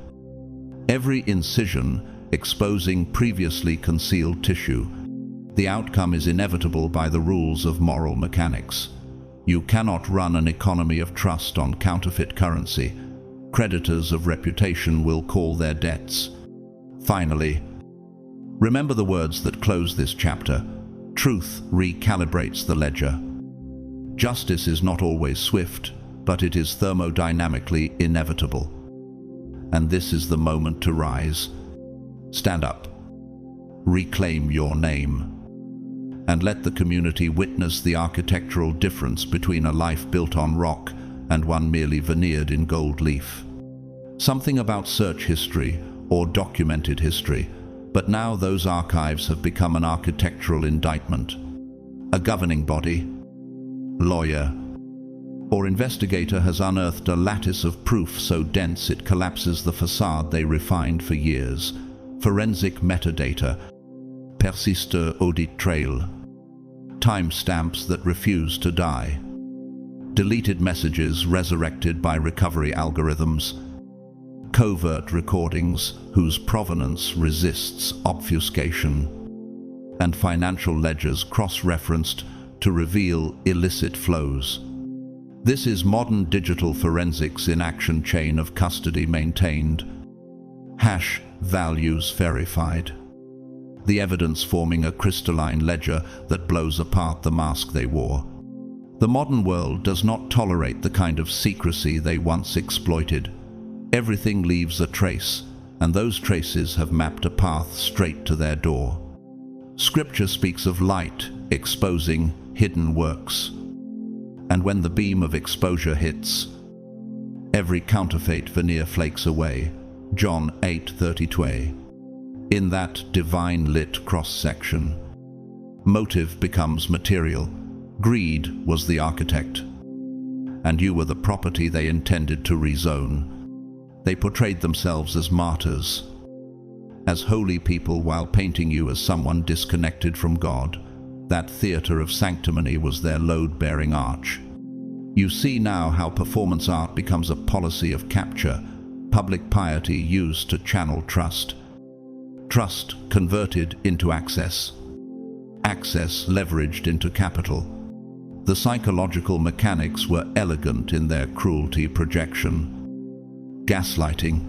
Every incision exposing previously concealed tissue. The outcome is inevitable by the rules of moral mechanics. You cannot run an economy of trust on counterfeit currency. Creditors of reputation will call their debts. Finally, remember the words that close this chapter. Truth recalibrates the ledger. Justice is not always swift, but it is thermodynamically inevitable. And this is the moment to rise. Stand up. Reclaim your name. And let the community witness the architectural difference between a life built on rock and one merely veneered in gold leaf. Something about search history or documented history, but now those archives have become an architectural indictment. A governing body, lawyer, or investigator has unearthed a lattice of proof so dense it collapses the facade they refined for years. Forensic metadata, persistent audit trail, timestamps that refuse to die, deleted messages resurrected by recovery algorithms, covert recordings whose provenance resists obfuscation, and financial ledgers cross-referenced to reveal illicit flows. This is modern digital forensics in action, chain of custody maintained, hash values verified. The evidence forming a crystalline ledger that blows apart the mask they wore. The modern world does not tolerate the kind of secrecy they once exploited. Everything leaves a trace, and those traces have mapped a path straight to their door. Scripture speaks of light exposing hidden works. And when the beam of exposure hits, every counterfeit veneer flakes away. John 8:32. In that divine lit cross-section, motive becomes material. Greed was the architect, and you were the property they intended to rezone. They portrayed themselves as martyrs, as holy people, while painting you as someone disconnected from God. That theater of sanctimony was their load-bearing arch. You see now how performance art becomes a policy of capture, public piety used to channel trust. Trust converted into access. Access leveraged into capital. The psychological mechanics were elegant in their cruelty projection. Gaslighting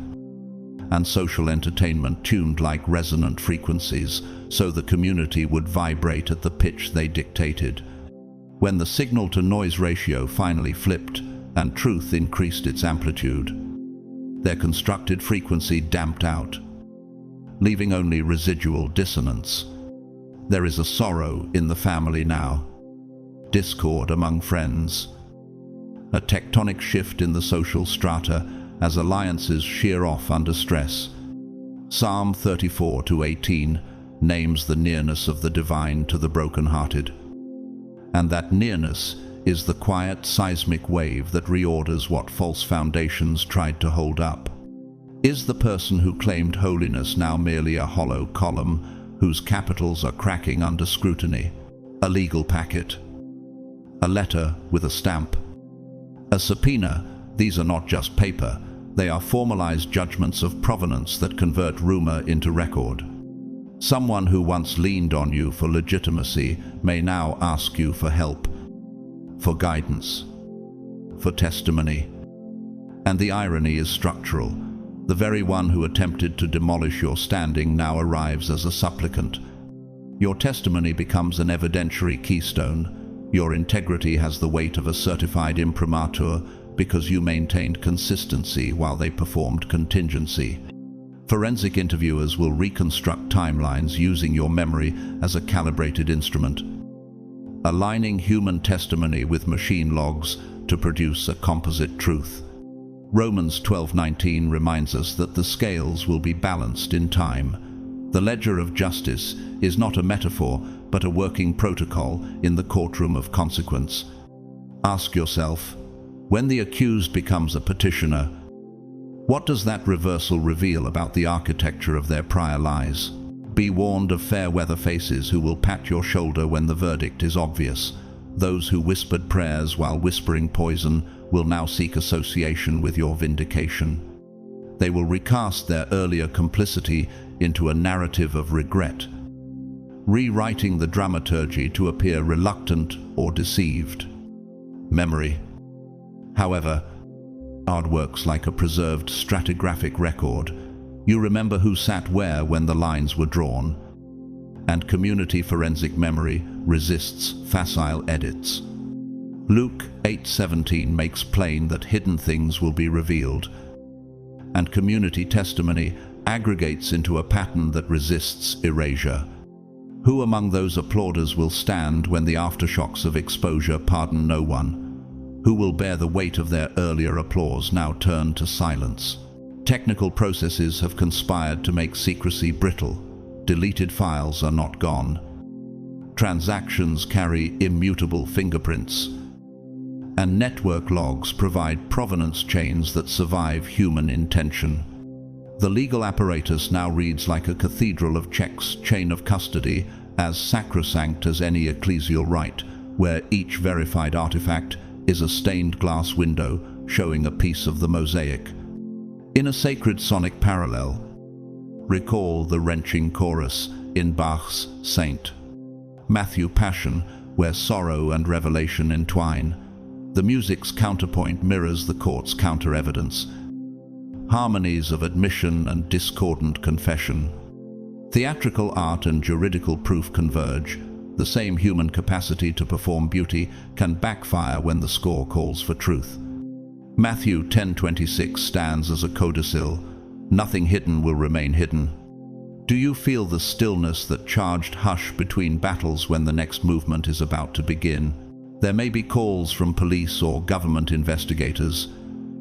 and social entertainment tuned like resonant frequencies so the community would vibrate at the pitch they dictated. When the signal-to-noise ratio finally flipped and truth increased its amplitude, their constructed frequency damped out, leaving only residual dissonance. There is a sorrow in the family now, discord among friends, a tectonic shift in the social strata as alliances shear off under stress. Psalm 34:18 names the nearness of the divine to the brokenhearted. And that nearness is the quiet seismic wave that reorders what false foundations tried to hold up. Is the person who claimed holiness now merely a hollow column whose capitals are cracking under scrutiny? A legal packet, a letter with a stamp, a subpoena. These are not just paper, they are formalized judgments of provenance that convert rumor into record. Someone who once leaned on you for legitimacy may now ask you for help, for guidance, for testimony. And the irony is structural. The very one who attempted to demolish your standing now arrives as a supplicant. Your testimony becomes an evidentiary keystone. Your integrity has the weight of a certified imprimatur because you maintained consistency while they performed contingency. Forensic interviewers will reconstruct timelines using your memory as a calibrated instrument, aligning human testimony with machine logs to produce a composite truth. Romans 12:19 reminds us that the scales will be balanced in time. The ledger of justice is not a metaphor, but a working protocol in the courtroom of consequence. Ask yourself, when the accused becomes a petitioner, what does that reversal reveal about the architecture of their prior lies? Be warned of fair-weather faces who will pat your shoulder when the verdict is obvious. Those who whispered prayers while whispering poison will now seek association with your vindication. They will recast their earlier complicity into a narrative of regret, rewriting the dramaturgy to appear reluctant or deceived. Memory, however, works like a preserved stratigraphic record. You remember who sat where when the lines were drawn. And community forensic memory resists facile edits. Luke 8:17 makes plain that hidden things will be revealed, and community testimony aggregates into a pattern that resists erasure. Who among those applauders will stand when the aftershocks of exposure pardon no one? Who will bear the weight of their earlier applause now turned to silence? Technical processes have conspired to make secrecy brittle. Deleted files are not gone. Transactions carry immutable fingerprints. And network logs provide provenance chains that survive human intention. The legal apparatus now reads like a cathedral of checks, chain of custody, as sacrosanct as any ecclesial rite, where each verified artifact is a stained glass window showing a piece of the mosaic. In a sacred sonic parallel, recall the wrenching chorus in Bach's Saint Matthew Passion, where sorrow and revelation entwine. The music's counterpoint mirrors the court's counter-evidence, harmonies of admission and discordant confession. Theatrical art and juridical proof converge. The same human capacity to perform beauty can backfire when the score calls for truth. Matthew 10:26 stands as a codicil. Nothing hidden will remain hidden. Do you feel the stillness, that charged hush between battles when the next movement is about to begin? There may be calls from police or government investigators.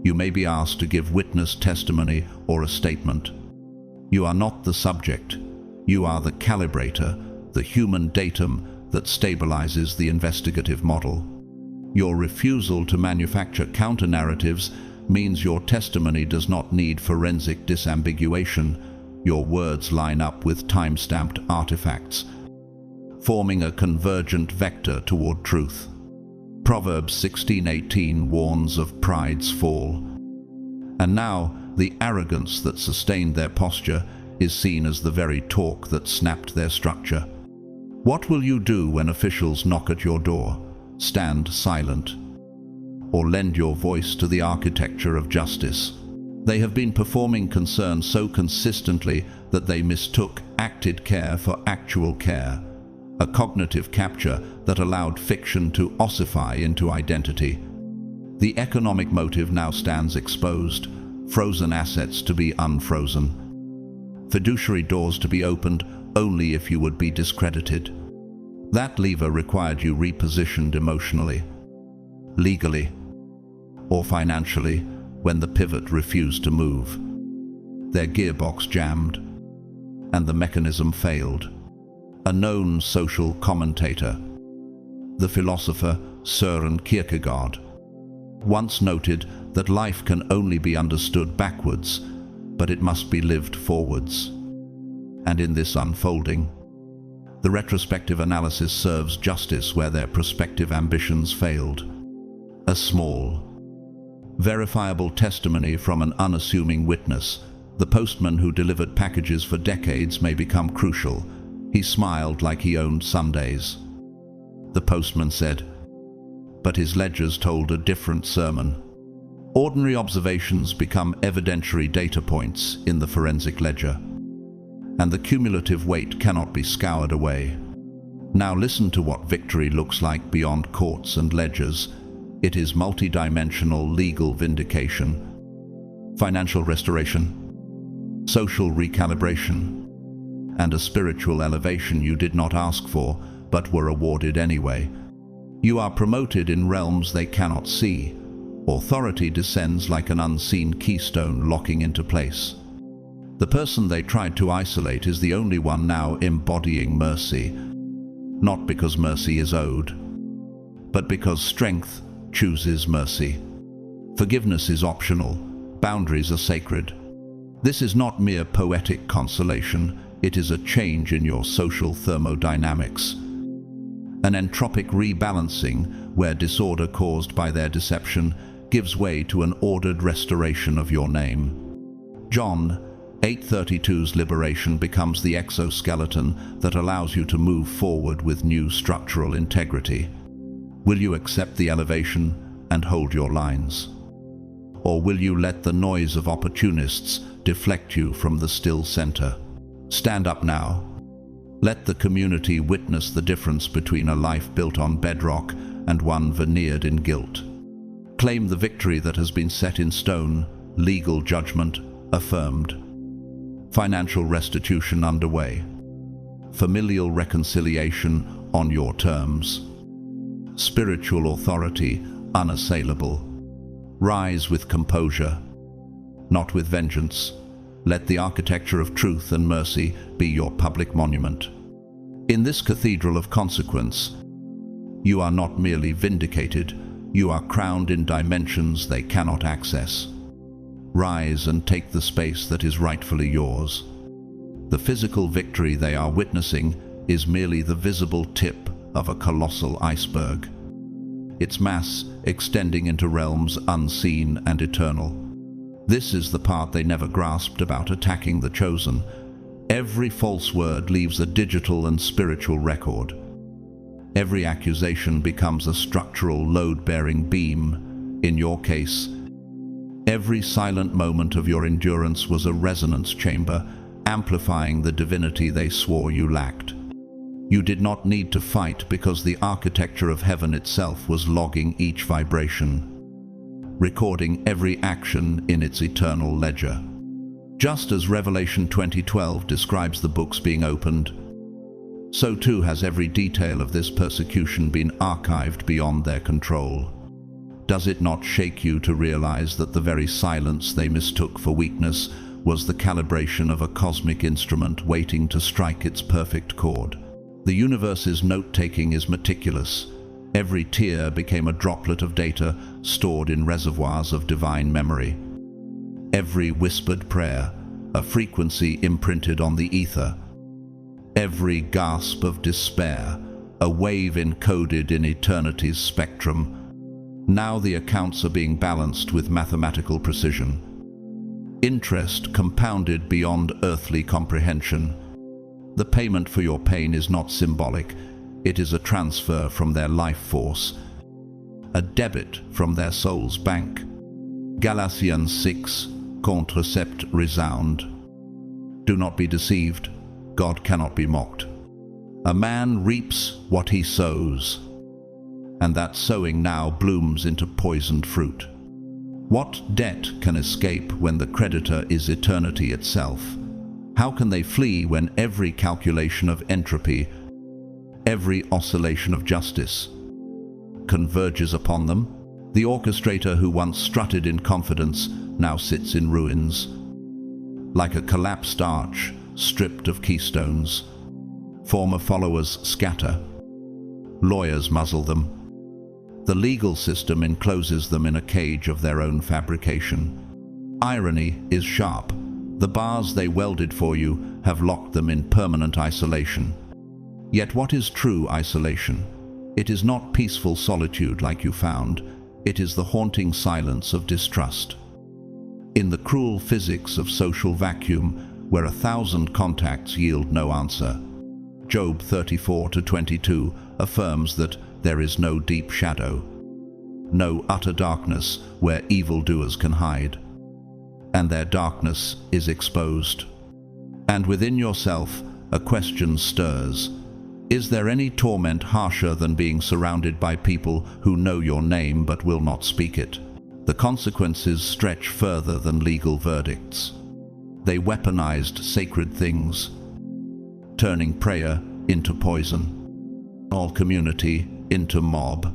You may be asked to give witness testimony or a statement. You are not the subject. You are the calibrator, the human datum that stabilizes the investigative model. Your refusal to manufacture counter-narratives means your testimony does not need forensic disambiguation. Your words line up with time-stamped artifacts, forming a convergent vector toward truth. Proverbs 16:18 warns of pride's fall. And now, the arrogance that sustained their posture is seen as the very talk that snapped their structure. What will you do when officials knock at your door? Stand silent, or lend your voice to the architecture of justice? They have been performing concern so consistently that they mistook acted care for actual care, a cognitive capture that allowed fiction to ossify into identity. The economic motive now stands exposed, frozen assets to be unfrozen, fiduciary doors to be opened only if you would be discredited. That lever required you repositioned emotionally, legally, or financially when the pivot refused to move. Their gearbox jammed, and the mechanism failed. A known social commentator, the philosopher Søren Kierkegaard, once noted that life can only be understood backwards, but it must be lived forwards. And in this unfolding, the retrospective analysis serves justice where their prospective ambitions failed. A small, verifiable testimony from an unassuming witness, the postman who delivered packages for decades, may become crucial. He smiled like he owned Sundays. The postman said, but his ledgers told a different sermon. Ordinary observations become evidentiary data points in the forensic ledger, and the cumulative weight cannot be scoured away. Now listen to what victory looks like beyond courts and ledgers. It is multidimensional legal vindication, financial restoration, social recalibration, and a spiritual elevation you did not ask for, but were awarded anyway. You are promoted in realms they cannot see. Authority descends like an unseen keystone locking into place. The person they tried to isolate is the only one now embodying mercy, not because mercy is owed, but because strength chooses mercy. Forgiveness is optional, boundaries are sacred. This is not mere poetic consolation, it is a change in your social thermodynamics. An entropic rebalancing where disorder caused by their deception gives way to an ordered restoration of your name. John 8:32's liberation becomes the exoskeleton that allows you to move forward with new structural integrity. Will you accept the elevation and hold your lines? Or will you let the noise of opportunists deflect you from the still center? Stand up now. Let the community witness the difference between a life built on bedrock and one veneered in guilt. Claim the victory that has been set in stone, legal judgment affirmed. Financial restitution underway. Familial reconciliation on your terms. Spiritual authority unassailable. Rise with composure, not with vengeance. Let the architecture of truth and mercy be your public monument. In this cathedral of consequence, you are not merely vindicated, you are crowned in dimensions they cannot access. Rise and take the space that is rightfully yours. The physical victory they are witnessing is merely the visible tip of a colossal iceberg, its mass extending into realms unseen and eternal. This is the part they never grasped about attacking the chosen. Every false word leaves a digital and spiritual record. Every accusation becomes a structural load-bearing beam. In your case, every silent moment of your endurance was a resonance chamber, amplifying the divinity they swore you lacked. You did not need to fight because the architecture of heaven itself was logging each vibration, recording every action in its eternal ledger. Just as Revelation 20:12 describes the books being opened, so too has every detail of this persecution been archived beyond their control. Does it not shake you to realize that the very silence they mistook for weakness was the calibration of a cosmic instrument waiting to strike its perfect chord? The universe's note-taking is meticulous. Every tear became a droplet of data stored in reservoirs of divine memory. Every whispered prayer, a frequency imprinted on the ether. Every gasp of despair, a wave encoded in eternity's spectrum. Now the accounts are being balanced with mathematical precision. Interest compounded beyond earthly comprehension. The payment for your pain is not symbolic, it is a transfer from their life force, a debit from their soul's bank. Galatians 6, contracept resound. Do not be deceived, God cannot be mocked. A man reaps what he sows, and that sowing now blooms into poisoned fruit. What debt can escape when the creditor is eternity itself? How can they flee when every calculation of entropy, every oscillation of justice, converges upon them? The orchestrator who once strutted in confidence now sits in ruins. Like a collapsed arch, stripped of keystones, former followers scatter. Lawyers muzzle them. The legal system encloses them in a cage of their own fabrication. Irony is sharp. The bars they welded for you have locked them in permanent isolation. Yet what is true isolation? It is not peaceful solitude like you found. It is the haunting silence of distrust. In the cruel physics of social vacuum, where 1,000 contacts yield no answer, Job 34:22 affirms that there is no deep shadow, no utter darkness where evildoers can hide, and their darkness is exposed. And within yourself, a question stirs. Is there any torment harsher than being surrounded by people who know your name but will not speak it? The consequences stretch further than legal verdicts. They weaponized sacred things, turning prayer into poison, all community into mob,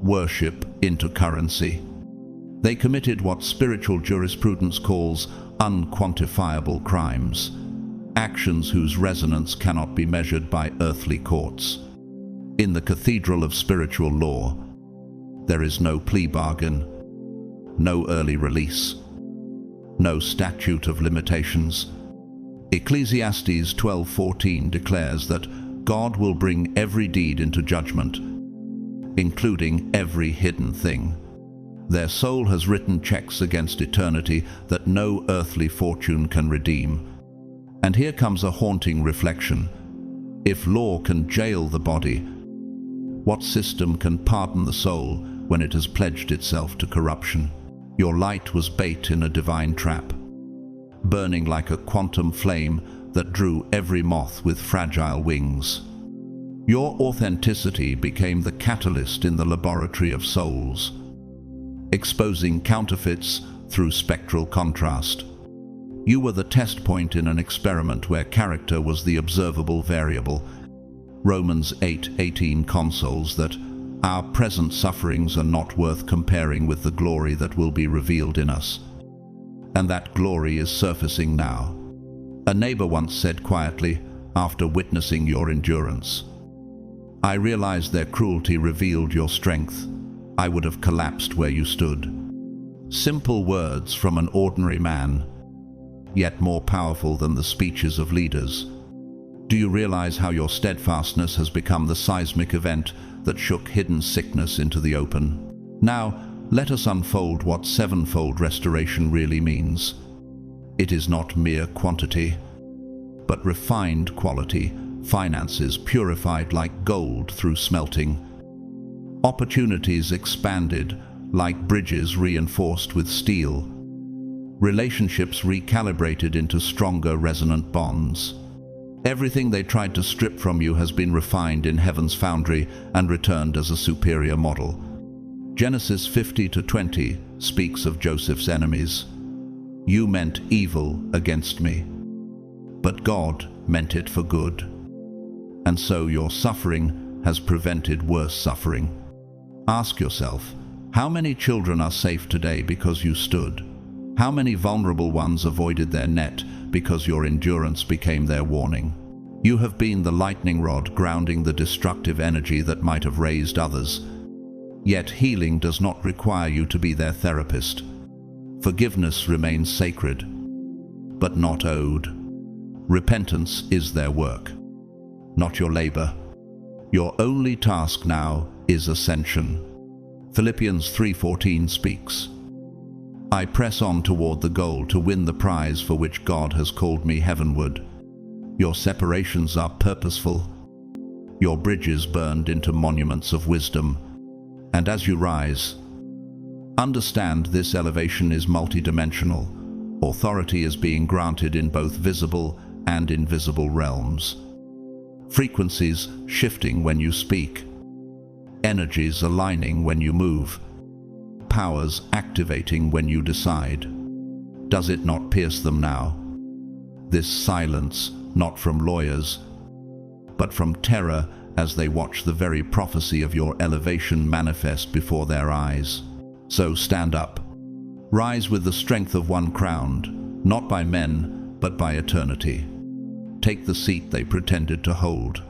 worship into currency. They committed what spiritual jurisprudence calls unquantifiable crimes, actions whose resonance cannot be measured by earthly courts. In the cathedral of spiritual law, there is no plea bargain, no early release, no statute of limitations. Ecclesiastes 12:14 declares that God will bring every deed into judgment, including every hidden thing. Their soul has written checks against eternity that no earthly fortune can redeem. And here comes a haunting reflection. If law can jail the body, what system can pardon the soul when it has pledged itself to corruption? Your light was bait in a divine trap, burning like a quantum flame that drew every moth with fragile wings. Your authenticity became the catalyst in the laboratory of souls, exposing counterfeits through spectral contrast. You were the test point in an experiment where character was the observable variable. Romans 8:18 consoles that our present sufferings are not worth comparing with the glory that will be revealed in us. And that glory is surfacing now. A neighbor once said quietly, after witnessing your endurance, "I realized their cruelty revealed your strength. I would have collapsed where you stood." Simple words from an ordinary man, yet more powerful than the speeches of leaders. Do you realize how your steadfastness has become the seismic event that shook hidden sickness into the open? Now, let us unfold what sevenfold restoration really means. It is not mere quantity, but refined quality, finances purified like gold through smelting, opportunities expanded like bridges reinforced with steel, relationships recalibrated into stronger resonant bonds. Everything they tried to strip from you has been refined in heaven's foundry and returned as a superior model. Genesis 50-20 speaks of Joseph's enemies. You meant evil against me, but God meant it for good. And so your suffering has prevented worse suffering. Ask yourself, how many children are safe today because you stood? How many vulnerable ones avoided their net because your endurance became their warning? You have been the lightning rod grounding the destructive energy that might have raised others. Yet healing does not require you to be their therapist. Forgiveness remains sacred, but not owed. Repentance is their work, not your labor. Your only task now is ascension. Philippians 3:14 speaks, I press on toward the goal to win the prize for which God has called me heavenward. Your separations are purposeful, your bridges burned into monuments of wisdom. And as you rise, understand this elevation is multidimensional. Authority is being granted in both visible and invisible realms. Frequencies shifting when you speak, energies aligning when you move, powers activating when you decide. Does it not pierce them now? This silence, not from lawyers, but from terror as they watch the very prophecy of your elevation manifest before their eyes. So stand up. Rise with the strength of one crowned, not by men, but by eternity. Take the seat they pretended to hold.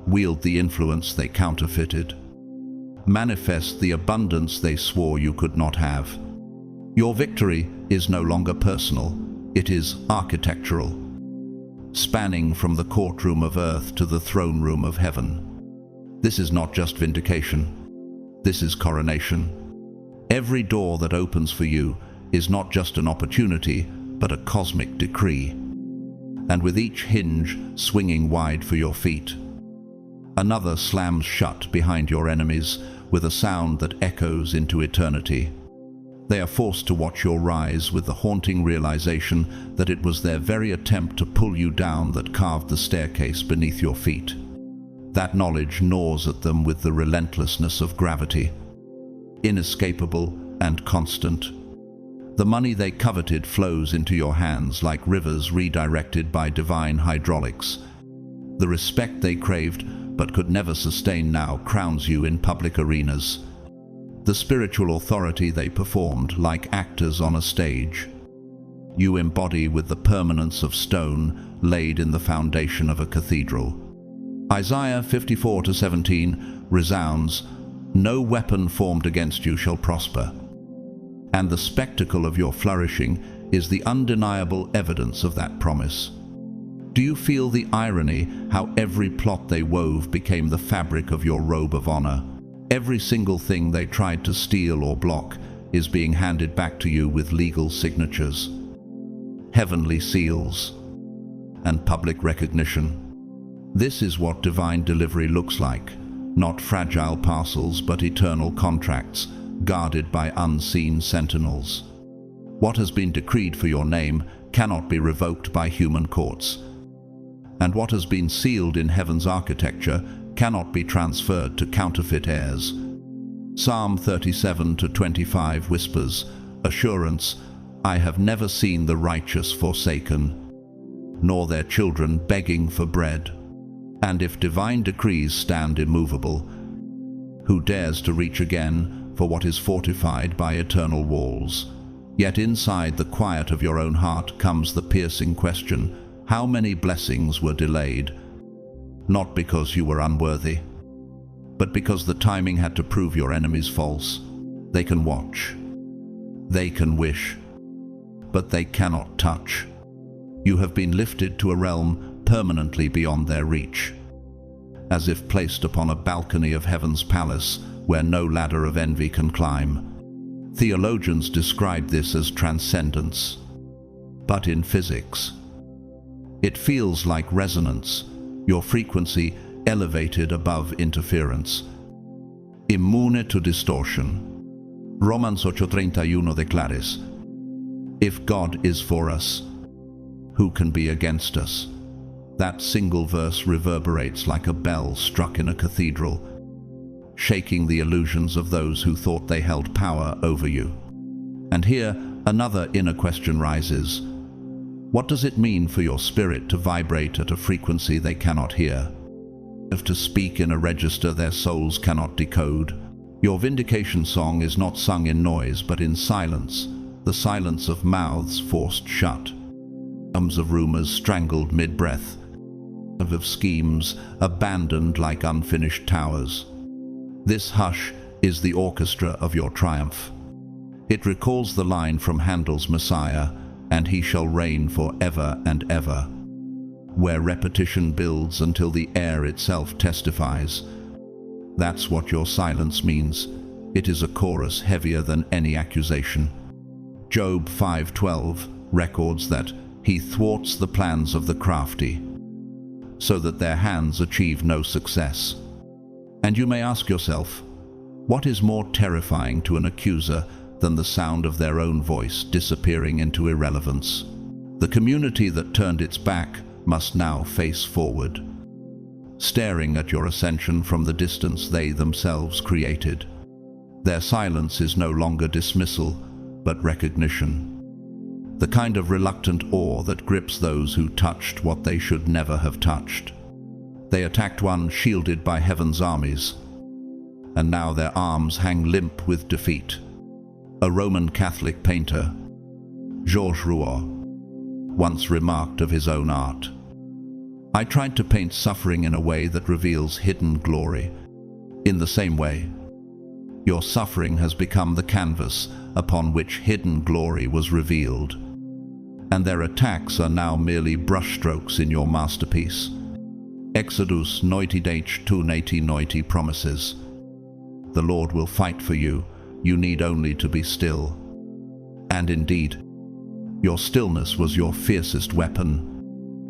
Wield the influence they counterfeited. Manifest the abundance they swore you could not have. Your victory is no longer personal, it is architectural, spanning from the courtroom of earth to the throne room of heaven. This is not just vindication, this is coronation. Every door that opens for you is not just an opportunity, but a cosmic decree. And with each hinge swinging wide for your feet, another slams shut behind your enemies with a sound that echoes into eternity. They are forced to watch your rise with the haunting realization that it was their very attempt to pull you down that carved the staircase beneath your feet. That knowledge gnaws at them with the relentlessness of gravity, inescapable and constant. The money they coveted flows into your hands like rivers redirected by divine hydraulics. The respect they craved but could never sustain now crowns you in public arenas. The spiritual authority they performed like actors on a stage. You embody with the permanence of stone laid in the foundation of a cathedral. Isaiah 54:17 resounds, "No weapon formed against you shall prosper." And the spectacle of your flourishing is the undeniable evidence of that promise. Do you feel the irony how every plot they wove became the fabric of your robe of honor? Every single thing they tried to steal or block is being handed back to you with legal signatures, heavenly seals, and public recognition. This is what divine delivery looks like, not fragile parcels but eternal contracts, guarded by unseen sentinels. What has been decreed for your name cannot be revoked by human courts, and what has been sealed in heaven's architecture cannot be transferred to counterfeit heirs. Psalm 37:25 whispers, "Assurance, I have never seen the righteous forsaken, nor their children begging for bread." And if divine decrees stand immovable, who dares to reach again for what is fortified by eternal walls? Yet inside the quiet of your own heart comes the piercing question, how many blessings were delayed? Not because you were unworthy, but because the timing had to prove your enemies false. They can watch, they can wish, but they cannot touch. You have been lifted to a realm permanently beyond their reach, as if placed upon a balcony of heaven's palace where no ladder of envy can climb. Theologians describe this as transcendence, but in physics, it feels like resonance, your frequency elevated above interference. Immune to distortion. Romans 8:31 declares, "If God is for us, who can be against us?" That single verse reverberates like a bell struck in a cathedral, shaking the illusions of those who thought they held power over you. And here, another inner question rises. What does it mean for your spirit to vibrate at a frequency they cannot hear? If to speak in a register their souls cannot decode? Your vindication song is not sung in noise, but in silence, the silence of mouths forced shut, of rumors strangled mid-breath, of schemes abandoned like unfinished towers. This hush is the orchestra of your triumph. It recalls the line from Handel's Messiah, "And he shall reign for ever and ever," where repetition builds until the air itself testifies. That's what your silence means. It is a chorus heavier than any accusation. Job 5:12 records that he thwarts the plans of the crafty, so that their hands achieve no success. And you may ask yourself, what is more terrifying to an accuser than the sound of their own voice disappearing into irrelevance? The community that turned its back must now face forward, staring at your ascension from the distance they themselves created. Their silence is no longer dismissal, but recognition. The kind of reluctant awe that grips those who touched what they should never have touched. They attacked one shielded by heaven's armies, and now their arms hang limp with defeat. A Roman Catholic painter, Georges Rouault, once remarked of his own art, "I tried to paint suffering in a way that reveals hidden glory. In the same way, your suffering has become the canvas upon which hidden glory was revealed, and their attacks are now merely brushstrokes in your masterpiece." Exodus 19:2-19 promises, "The Lord will fight for you, you need only to be still." And indeed, your stillness was your fiercest weapon.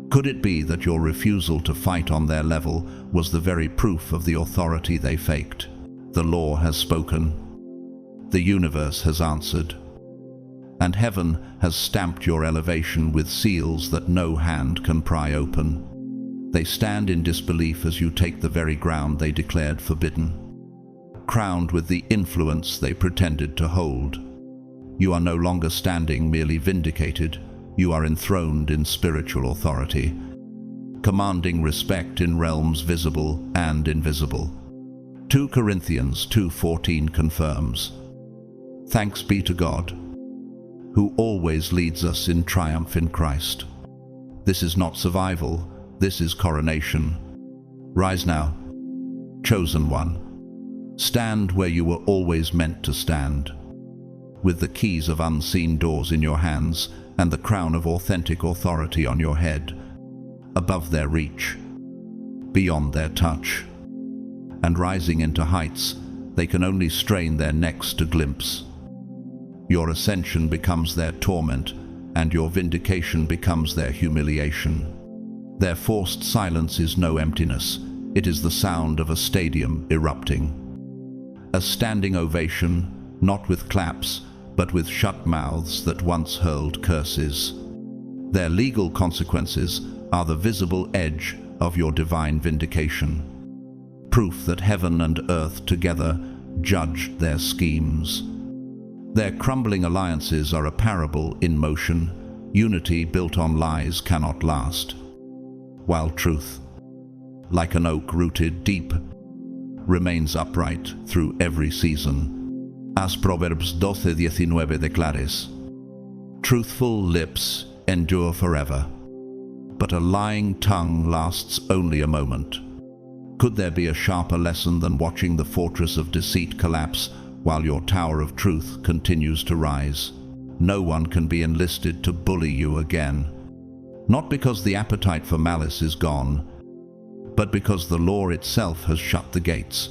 Could it be that your refusal to fight on their level was the very proof of the authority they faked? The law has spoken. The universe has answered. And heaven has stamped your elevation with seals that no hand can pry open. They stand in disbelief as you take the very ground they declared forbidden, crowned with the influence they pretended to hold. You are no longer standing merely vindicated, you are enthroned in spiritual authority, commanding respect in realms visible and invisible. 2 Corinthians 2:14 confirms, "Thanks be to God, who always leads us in triumph in Christ." This is not survival, this is coronation. Rise now, chosen one. Stand where you were always meant to stand, with the keys of unseen doors in your hands and the crown of authentic authority on your head, above their reach, beyond their touch, and rising into heights they can only strain their necks to glimpse. Your ascension becomes their torment, and your vindication becomes their humiliation. Their forced silence is no emptiness, it is the sound of a stadium erupting. A standing ovation, not with claps, but with shut mouths that once hurled curses. Their legal consequences are the visible edge of your divine vindication, proof that heaven and earth together judged their schemes. Their crumbling alliances are a parable in motion. Unity built on lies cannot last, while truth, like an oak rooted deep, remains upright through every season. As Proverbs 12:19 declares, "Truthful lips endure forever, but a lying tongue lasts only a moment." Could there be a sharper lesson than watching the fortress of deceit collapse while your tower of truth continues to rise? No one can be enlisted to bully you again, not because the appetite for malice is gone, but because the law itself has shut the gates.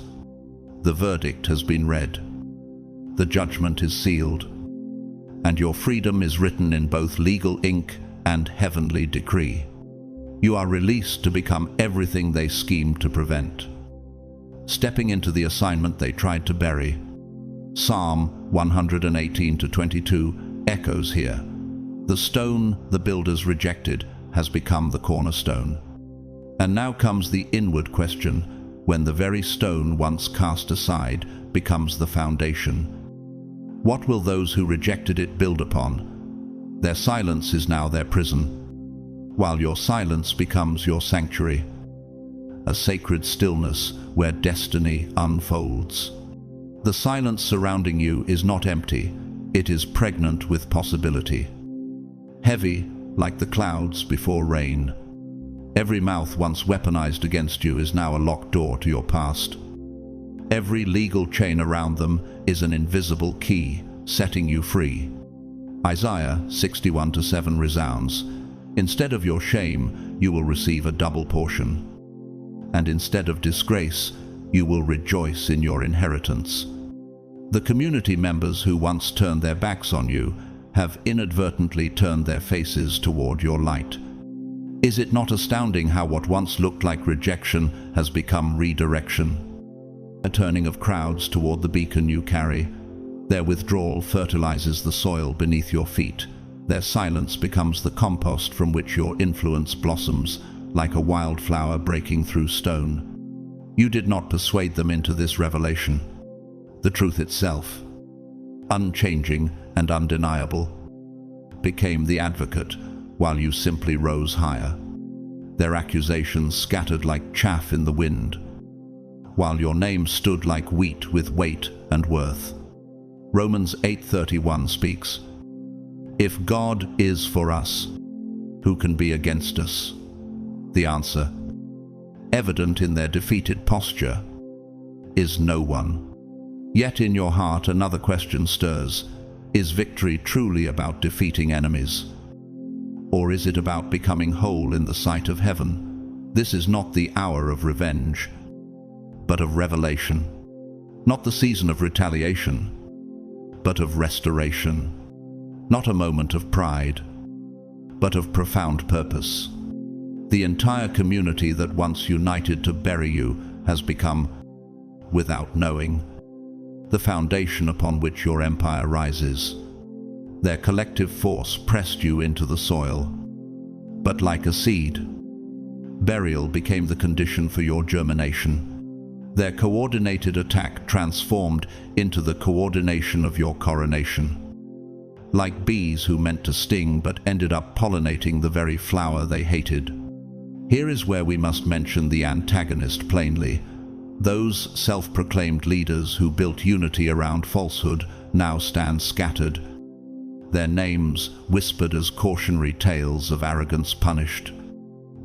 The verdict has been read. The judgment is sealed, and your freedom is written in both legal ink and heavenly decree. You are released to become everything they schemed to prevent, stepping into the assignment they tried to bury. Psalm 118:22 echoes here. The stone the builders rejected has become the cornerstone. And now comes the inward question, when the very stone once cast aside becomes the foundation. What will those who rejected it build upon? Their silence is now their prison, while your silence becomes your sanctuary, a sacred stillness where destiny unfolds. The silence surrounding you is not empty, it is pregnant with possibility. Heavy, like the clouds before rain. Every mouth once weaponized against you is now a locked door to your past. Every legal chain around them is an invisible key, setting you free. Isaiah 61:7 resounds, "Instead of your shame, you will receive a double portion. And instead of disgrace, you will rejoice in your inheritance." The community members who once turned their backs on you have inadvertently turned their faces toward your light. Is it not astounding how what once looked like rejection has become redirection? A turning of crowds toward the beacon you carry. Their withdrawal fertilizes the soil beneath your feet. Their silence becomes the compost from which your influence blossoms, like a wildflower breaking through stone. You did not persuade them into this revelation. The truth itself, unchanging and undeniable, became the advocate while you simply rose higher. Their accusations scattered like chaff in the wind, while your name stood like wheat with weight and worth. Romans 8:31 speaks, "If God is for us, who can be against us?" The answer, evident in their defeated posture, is no one. Yet in your heart another question stirs. Is victory truly about defeating enemies? Or is it about becoming whole in the sight of heaven? This is not the hour of revenge, but of revelation. Not the season of retaliation, but of restoration. Not a moment of pride, but of profound purpose. The entire community that once united to bury you has become, without knowing, the foundation upon which your empire rises. Their collective force pressed you into the soil, but like a seed, burial became the condition for your germination. Their coordinated attack transformed into the coordination of your coronation. like bees who meant to sting but ended up pollinating the very flower they hated. Here is where we must mention the antagonist plainly. Those self-proclaimed leaders who built unity around falsehood now stand scattered, their names whispered as cautionary tales of arrogance punished.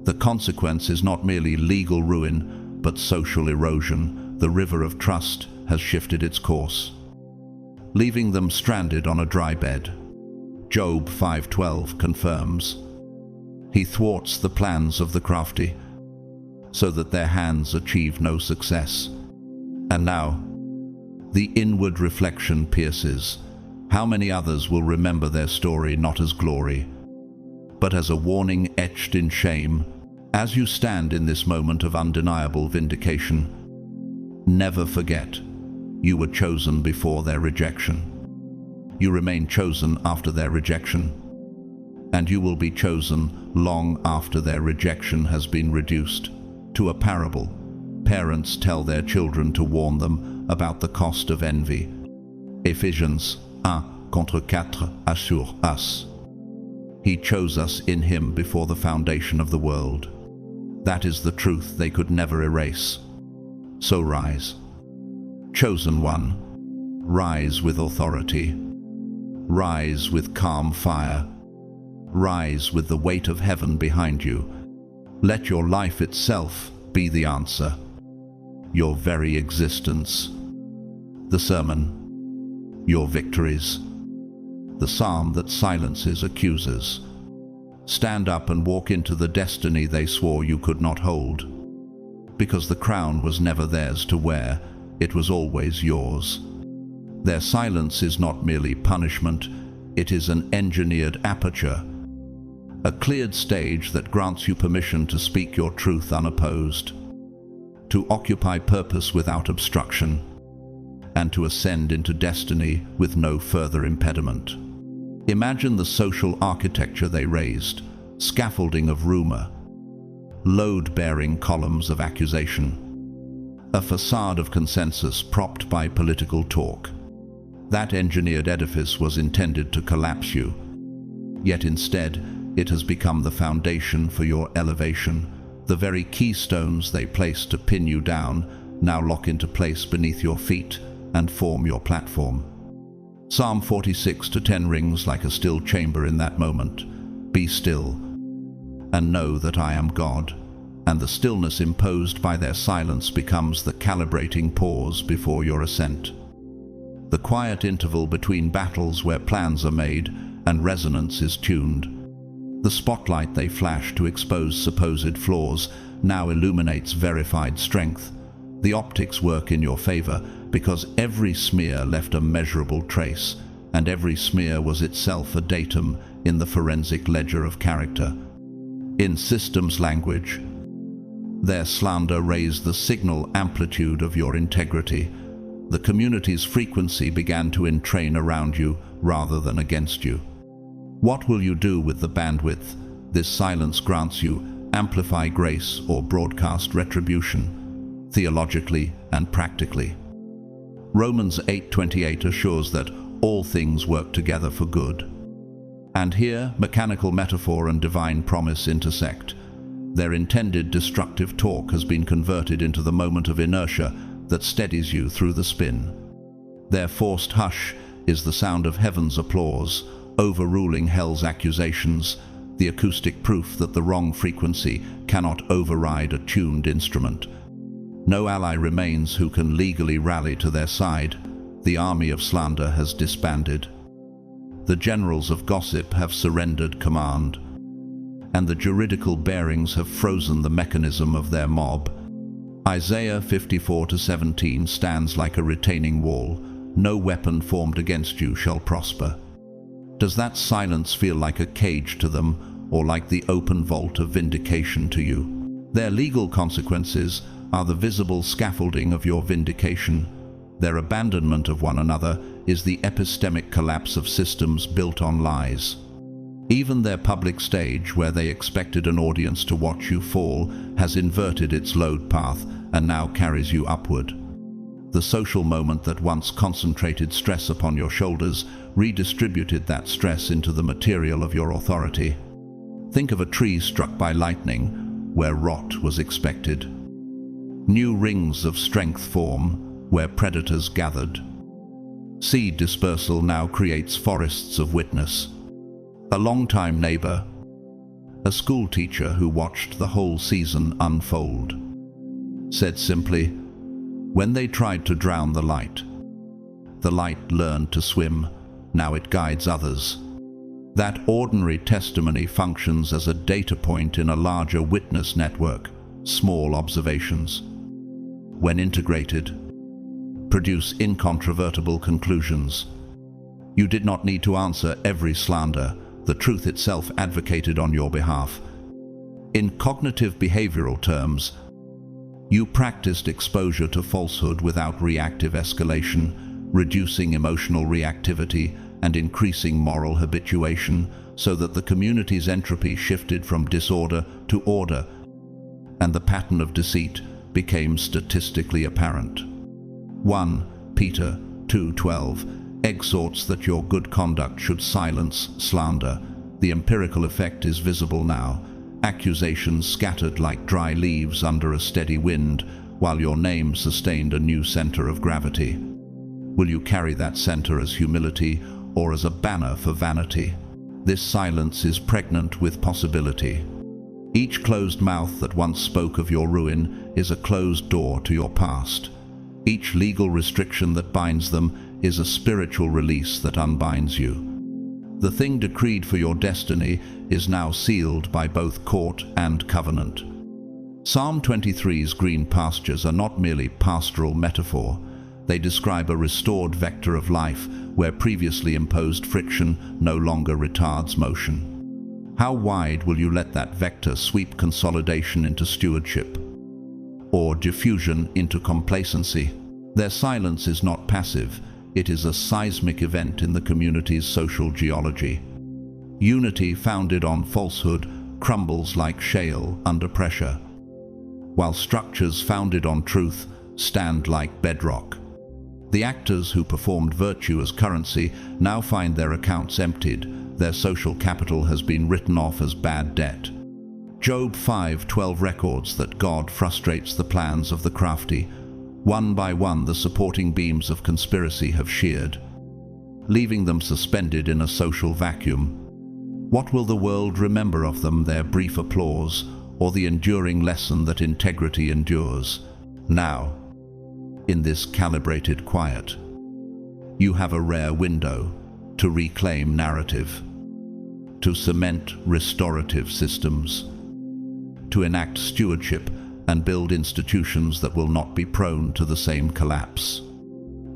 The consequence is not merely legal ruin, but social erosion. The river of trust has shifted its course, leaving them stranded on a dry bed. Job 5:12 confirms, "He thwarts the plans of the crafty, so that their hands achieve no success." And now, the inward reflection pierces. How many others will remember their story not as glory, but as a warning etched in shame? As you stand in this moment of undeniable vindication, never forget, you were chosen before their rejection. You remain chosen after their rejection, and you will be chosen long after their rejection has been reduced to a parable. Parents tell their children to warn them about the cost of envy. Ephesians 1:4 assure us. He chose us in him before the foundation of the world. That is the truth they could never erase. So rise. Chosen one, rise with authority. Rise with calm fire. Rise with the weight of heaven behind you. Let your life itself be the answer. Your very existence. The sermon. Your victories. The psalm that silences accusers. Stand up and walk into the destiny they swore you could not hold. Because the crown was never theirs to wear, it was always yours. Their silence is not merely punishment, it is an engineered aperture, a cleared stage that grants you permission to speak your truth unopposed, to occupy purpose without obstruction, and to ascend into destiny with no further impediment. Imagine the social architecture they raised: scaffolding of rumor, load-bearing columns of accusation, a facade of consensus propped by political talk. That engineered edifice was intended to collapse you, yet instead it has become the foundation for your elevation. The very keystones they placed to pin you down now lock into place beneath your feet and form your platform. Psalm 46:10 rings like a still chamber in that moment. Be still and know that I am God. And the stillness imposed by their silence becomes the calibrating pause before your ascent. The quiet interval between battles where plans are made and resonance is tuned. The spotlight they flash to expose supposed flaws now illuminates verified strength. The optics work in your favor because every smear left a measurable trace, and every smear was itself a datum in the forensic ledger of character. In systems language, their slander raised the signal amplitude of your integrity. The community's frequency began to entrain around you rather than against you. What will you do with the bandwidth this silence grants you? Amplify grace or broadcast retribution, theologically and practically. Romans 8:28 assures that all things work together for good. And here, mechanical metaphor and divine promise intersect. Their intended destructive talk has been converted into the moment of inertia that steadies you through the spin. Their forced hush is the sound of heaven's applause, overruling hell's accusations, the acoustic proof that the wrong frequency cannot override a tuned instrument. No ally remains who can legally rally to their side. The army of slander has disbanded. The generals of gossip have surrendered command, and the juridical bearings have frozen the mechanism of their mob. Isaiah 54:17 stands like a retaining wall. No weapon formed against you shall prosper. Does that silence feel like a cage to them, or like the open vault of vindication to you? Their legal consequences are the visible scaffolding of your vindication. Their abandonment of one another is the epistemic collapse of systems built on lies. Even their public stage, where they expected an audience to watch you fall, has inverted its load path and now carries you upward. The social moment that once concentrated stress upon your shoulders redistributed that stress into the material of your authority. Think of a tree struck by lightning, where rot was expected. New rings of strength form, where predators gathered. Seed dispersal now creates forests of witness. A longtime neighbor, a school teacher who watched the whole season unfold, said simply, "When they tried to drown the light learned to swim, now it guides others." That ordinary testimony functions as a data point in a larger witness network. Small observations, when integrated, produce incontrovertible conclusions. You did not need to answer every slander. The truth itself advocated on your behalf. In cognitive behavioral terms, you practiced exposure to falsehood without reactive escalation, reducing emotional reactivity and increasing moral habituation, so that the community's entropy shifted from disorder to order, and the pattern of deceit became statistically apparent. 1 Peter 2:12 exhorts that your good conduct should silence slander. The empirical effect is visible now. Accusations scattered like dry leaves under a steady wind, while your name sustained a new center of gravity. Will you carry that center as humility or as a banner for vanity? This silence is pregnant with possibility. Each closed mouth that once spoke of your ruin is a closed door to your past. Each legal restriction that binds them is a spiritual release that unbinds you. The thing decreed for your destiny is now sealed by both court and covenant. Psalm 23's green pastures are not merely pastoral metaphor. They describe a restored vector of life where previously imposed friction no longer retards motion. How wide will you let that vector sweep consolidation into stewardship, or diffusion into complacency? Their silence is not passive. It is a seismic event in the community's social geology. Unity founded on falsehood crumbles like shale under pressure, while structures founded on truth stand like bedrock. The actors who performed virtue as currency now find their accounts emptied. Their social capital has been written off as bad debt. Job 5:12 records that God frustrates the plans of the crafty. One by one, the supporting beams of conspiracy have sheared, leaving them suspended in a social vacuum. What will the world remember of them, their brief applause, or the enduring lesson that integrity endures? Now, in this calibrated quiet, you have a rare window to reclaim narrative, to cement restorative systems, to enact stewardship and build institutions that will not be prone to the same collapse.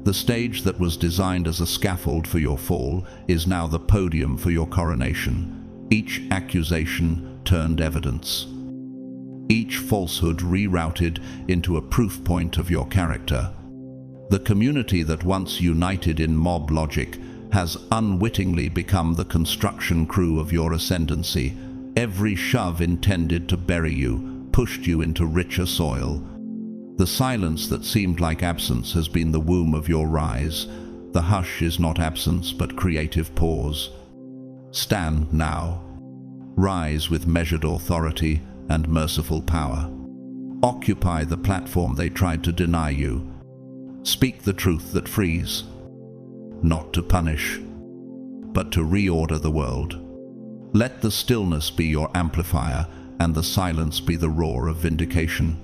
The stage that was designed as a scaffold for your fall is now the podium for your coronation. Each accusation turned evidence. Each falsehood rerouted into a proof point of your character. The community that once united in mob logic has unwittingly become the construction crew of your ascendancy. Every shove intended to bury you pushed you into richer soil. The silence that seemed like absence has been the womb of your rise. The hush is not absence, but creative pause. Stand now. Rise with measured authority and merciful power. Occupy the platform they tried to deny you. Speak the truth that frees, not to punish, but to reorder the world. Let the stillness be your amplifier and the silence be the roar of vindication.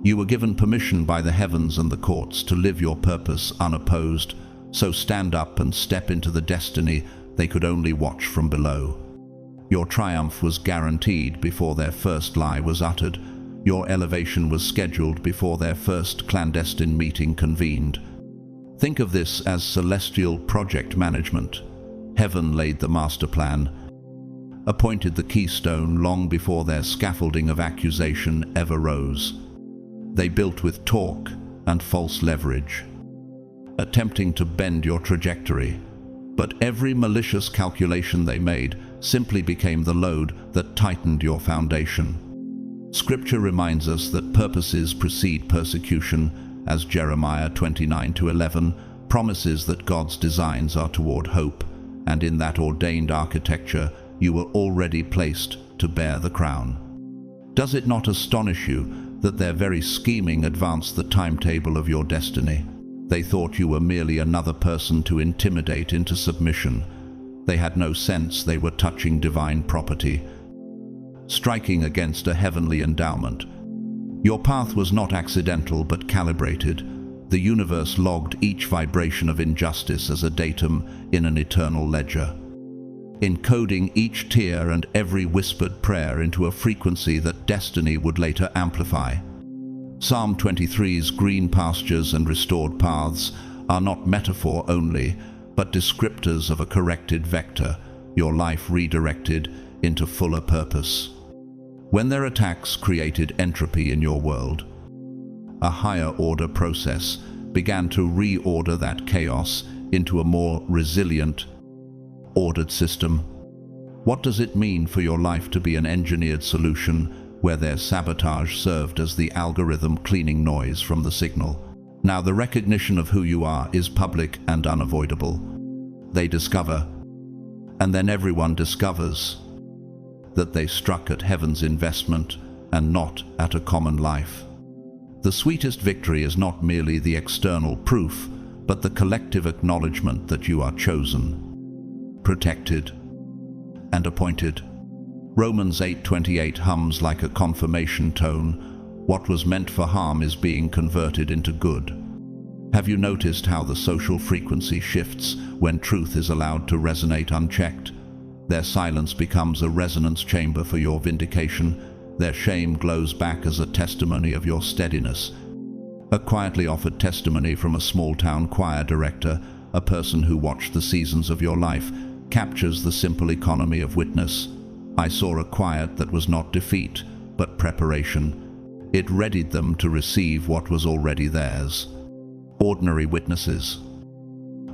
You were given permission by the heavens and the courts to live your purpose unopposed, so stand up and step into the destiny they could only watch from below. Your triumph was guaranteed before their first lie was uttered. Your elevation was scheduled before their first clandestine meeting convened. Think of this as celestial project management. Heaven laid the master plan, appointed the keystone long before their scaffolding of accusation ever rose. They built with talk and false leverage, attempting to bend your trajectory. But every malicious calculation they made simply became the load that tightened your foundation. Scripture reminds us that purposes precede persecution, as Jeremiah 29:11 promises that God's designs are toward hope, and in that ordained architecture you were already placed to bear the crown. Does it not astonish you that their very scheming advanced the timetable of your destiny? They thought you were merely another person to intimidate into submission. They had no sense they were touching divine property, striking against a heavenly endowment. Your path was not accidental but calibrated. The universe logged each vibration of injustice as a datum in an eternal ledger, encoding each tear and every whispered prayer into a frequency that destiny would later amplify. Psalm 23's green pastures and restored paths are not metaphor only, but descriptors of a corrected vector, your life redirected into fuller purpose. When their attacks created entropy in your world, a higher order process began to reorder that chaos into a more resilient, ordered system. What does it mean for your life to be an engineered solution where their sabotage served as the algorithm cleaning noise from the signal? Now the recognition of who you are is public and unavoidable. They discover, and then everyone discovers, that they struck at heaven's investment and not at a common life. The sweetest victory is not merely the external proof, but the collective acknowledgement that you are chosen, protected, and appointed. Romans 8:28 hums like a confirmation tone. What was meant for harm is being converted into good. Have you noticed how the social frequency shifts when truth is allowed to resonate unchecked? Their silence becomes a resonance chamber for your vindication. Their shame glows back as a testimony of your steadiness. A quietly offered testimony from a small-town choir director, a person who watched the seasons of your life, captures the simple economy of witness. I saw a quiet that was not defeat, but preparation. It readied them to receive what was already theirs. Ordinary witnesses,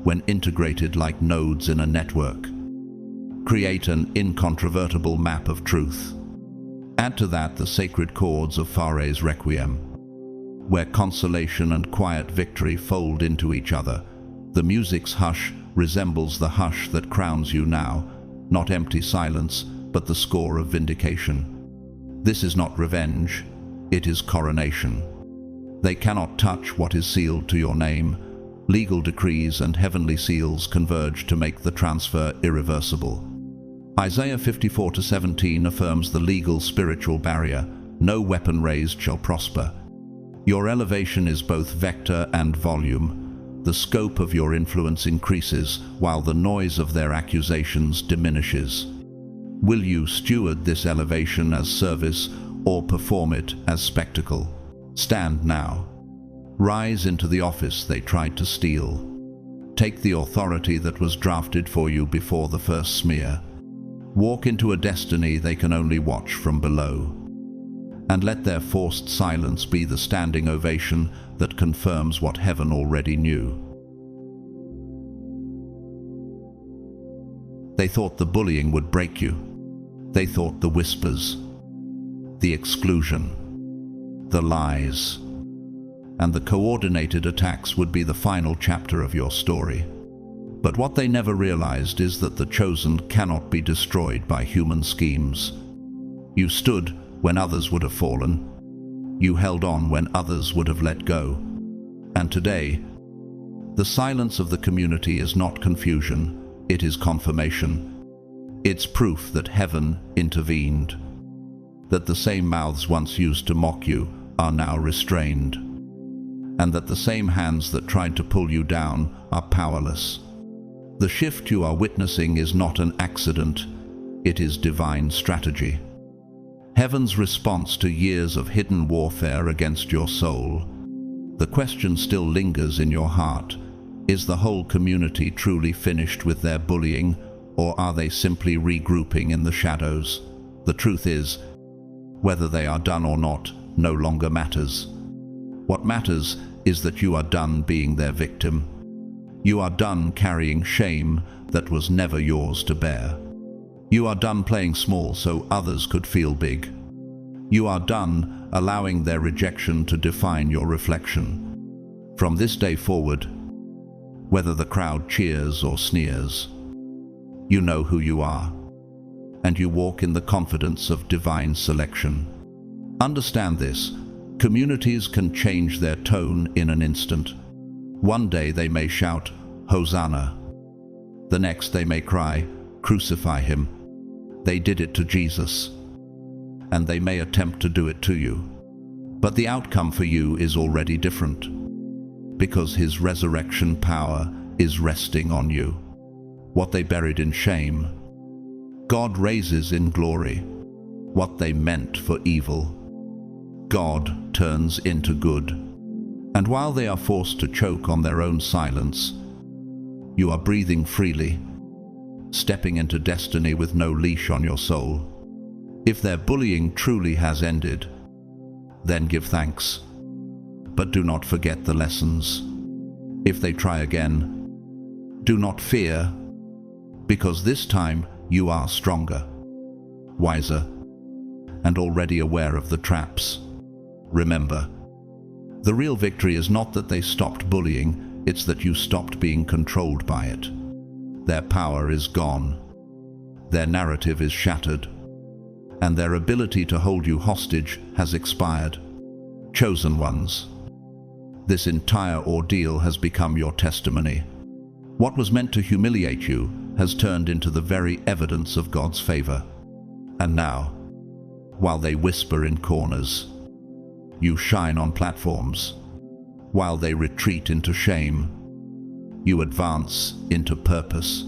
when integrated like nodes in a network, create an incontrovertible map of truth. Add to that the sacred chords of Fare's Requiem, where consolation and quiet victory fold into each other. The music's hush resembles the hush that crowns you now, not empty silence, but the score of vindication. This is not revenge, it is coronation. They cannot touch what is sealed to your name. Legal decrees and heavenly seals converge to make the transfer irreversible. Isaiah 54:17 affirms the legal spiritual barrier. No weapon raised shall prosper. Your elevation is both vector and volume. The scope of your influence increases while the noise of their accusations diminishes. Will you steward this elevation as service or perform it as spectacle? Stand now. Rise into the office they tried to steal. Take the authority that was drafted for you before the first smear. Walk into a destiny they can only watch from below. And let their forced silence be the standing ovation that confirms what heaven already knew. They thought the bullying would break you. They thought the whispers, the exclusion, the lies, and the coordinated attacks would be the final chapter of your story. But what they never realized is that the chosen cannot be destroyed by human schemes. You stood when others would have fallen. You held on when others would have let go. And today, the silence of the community is not confusion, it is confirmation. It's proof that heaven intervened, that the same mouths once used to mock you are now restrained, and that the same hands that tried to pull you down are powerless. The shift you are witnessing is not an accident, it is divine strategy. Heaven's response to years of hidden warfare against your soul. The question still lingers in your heart. Is the whole community truly finished with their bullying, or are they simply regrouping in the shadows? The truth is, whether they are done or not no longer matters. What matters is that you are done being their victim. You are done carrying shame that was never yours to bear. You are done playing small so others could feel big. You are done allowing their rejection to define your reflection. From this day forward, whether the crowd cheers or sneers, you know who you are, and you walk in the confidence of divine selection. Understand this: communities can change their tone in an instant. One day they may shout, "Hosanna." The next they may cry, "Crucify him." They did it to Jesus, and they may attempt to do it to you. But the outcome for you is already different, because his resurrection power is resting on you. What they buried in shame, God raises in glory. What they meant for evil, God turns into good. And while they are forced to choke on their own silence, you are breathing freely, stepping into destiny with no leash on your soul. If their bullying truly has ended, then give thanks. But do not forget the lessons. If they try again, do not fear, because this time you are stronger, wiser, and already aware of the traps. Remember, the real victory is not that they stopped bullying, it's that you stopped being controlled by it. Their power is gone, their narrative is shattered, and their ability to hold you hostage has expired. Chosen ones, this entire ordeal has become your testimony. What was meant to humiliate you has turned into the very evidence of God's favor. And now, while they whisper in corners, you shine on platforms. While they retreat into shame, you advance into purpose.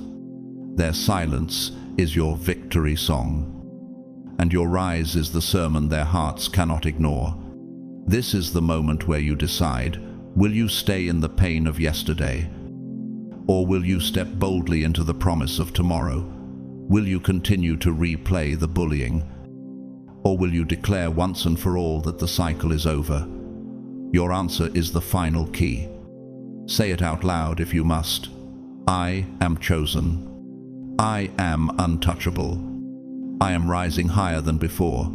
Their silence is your victory song, and your rise is the sermon their hearts cannot ignore. This is the moment where you decide, will you stay in the pain of yesterday, or will you step boldly into the promise of tomorrow? Will you continue to replay the bullying, or will you declare once and for all that the cycle is over? Your answer is the final key. Say it out loud if you must. I am chosen. I am untouchable. I am rising higher than before,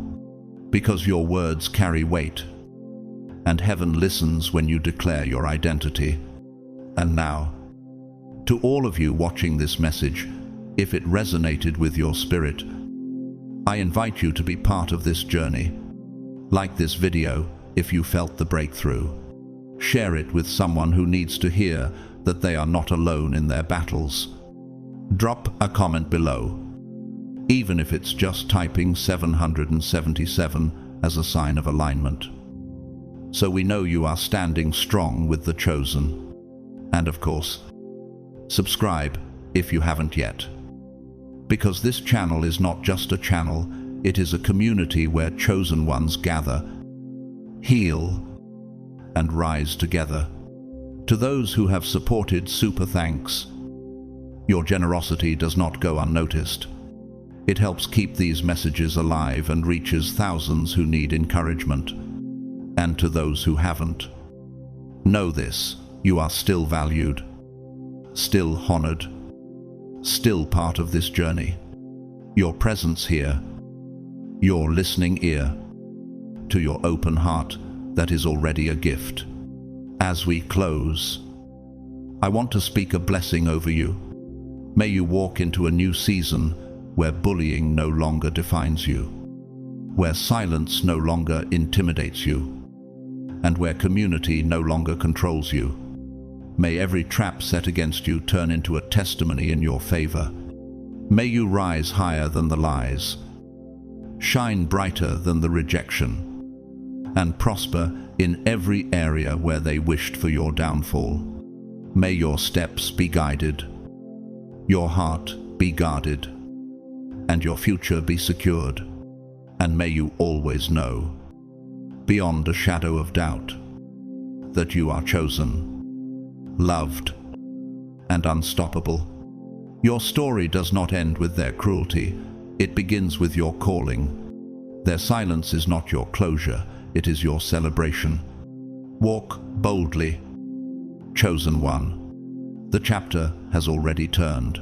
because your words carry weight, and heaven listens when you declare your identity. And now, to all of you watching this message, if it resonated with your spirit, I invite you to be part of this journey. Like this video if you felt the breakthrough. Share it with someone who needs to hear that they are not alone in their battles. Drop a comment below, even if it's just typing 777 as a sign of alignment, so we know you are standing strong with the chosen. And of course, subscribe if you haven't yet, because this channel is not just a channel, it is a community where chosen ones gather, heal, and rise together. To those who have supported, super thanks. Your generosity does not go unnoticed. It helps keep these messages alive and reaches thousands who need encouragement. And to those who haven't, know this: you are still valued, still honored, still part of this journey. Your presence here, your listening ear, to your open heart, that is already a gift. As we close, I want to speak a blessing over you. May you walk into a new season where bullying no longer defines you, where silence no longer intimidates you, and where community no longer controls you. May every trap set against you turn into a testimony in your favor. May you rise higher than the lies, shine brighter than the rejection, and prosper in every area where they wished for your downfall. May your steps be guided, your heart be guarded, and your future be secured. And may you always know, beyond a shadow of doubt, that you are chosen, loved, and unstoppable. Your story does not end with their cruelty, it begins with your calling. Their silence is not your closure, it is your celebration. Walk boldly, chosen one. The chapter has already turned.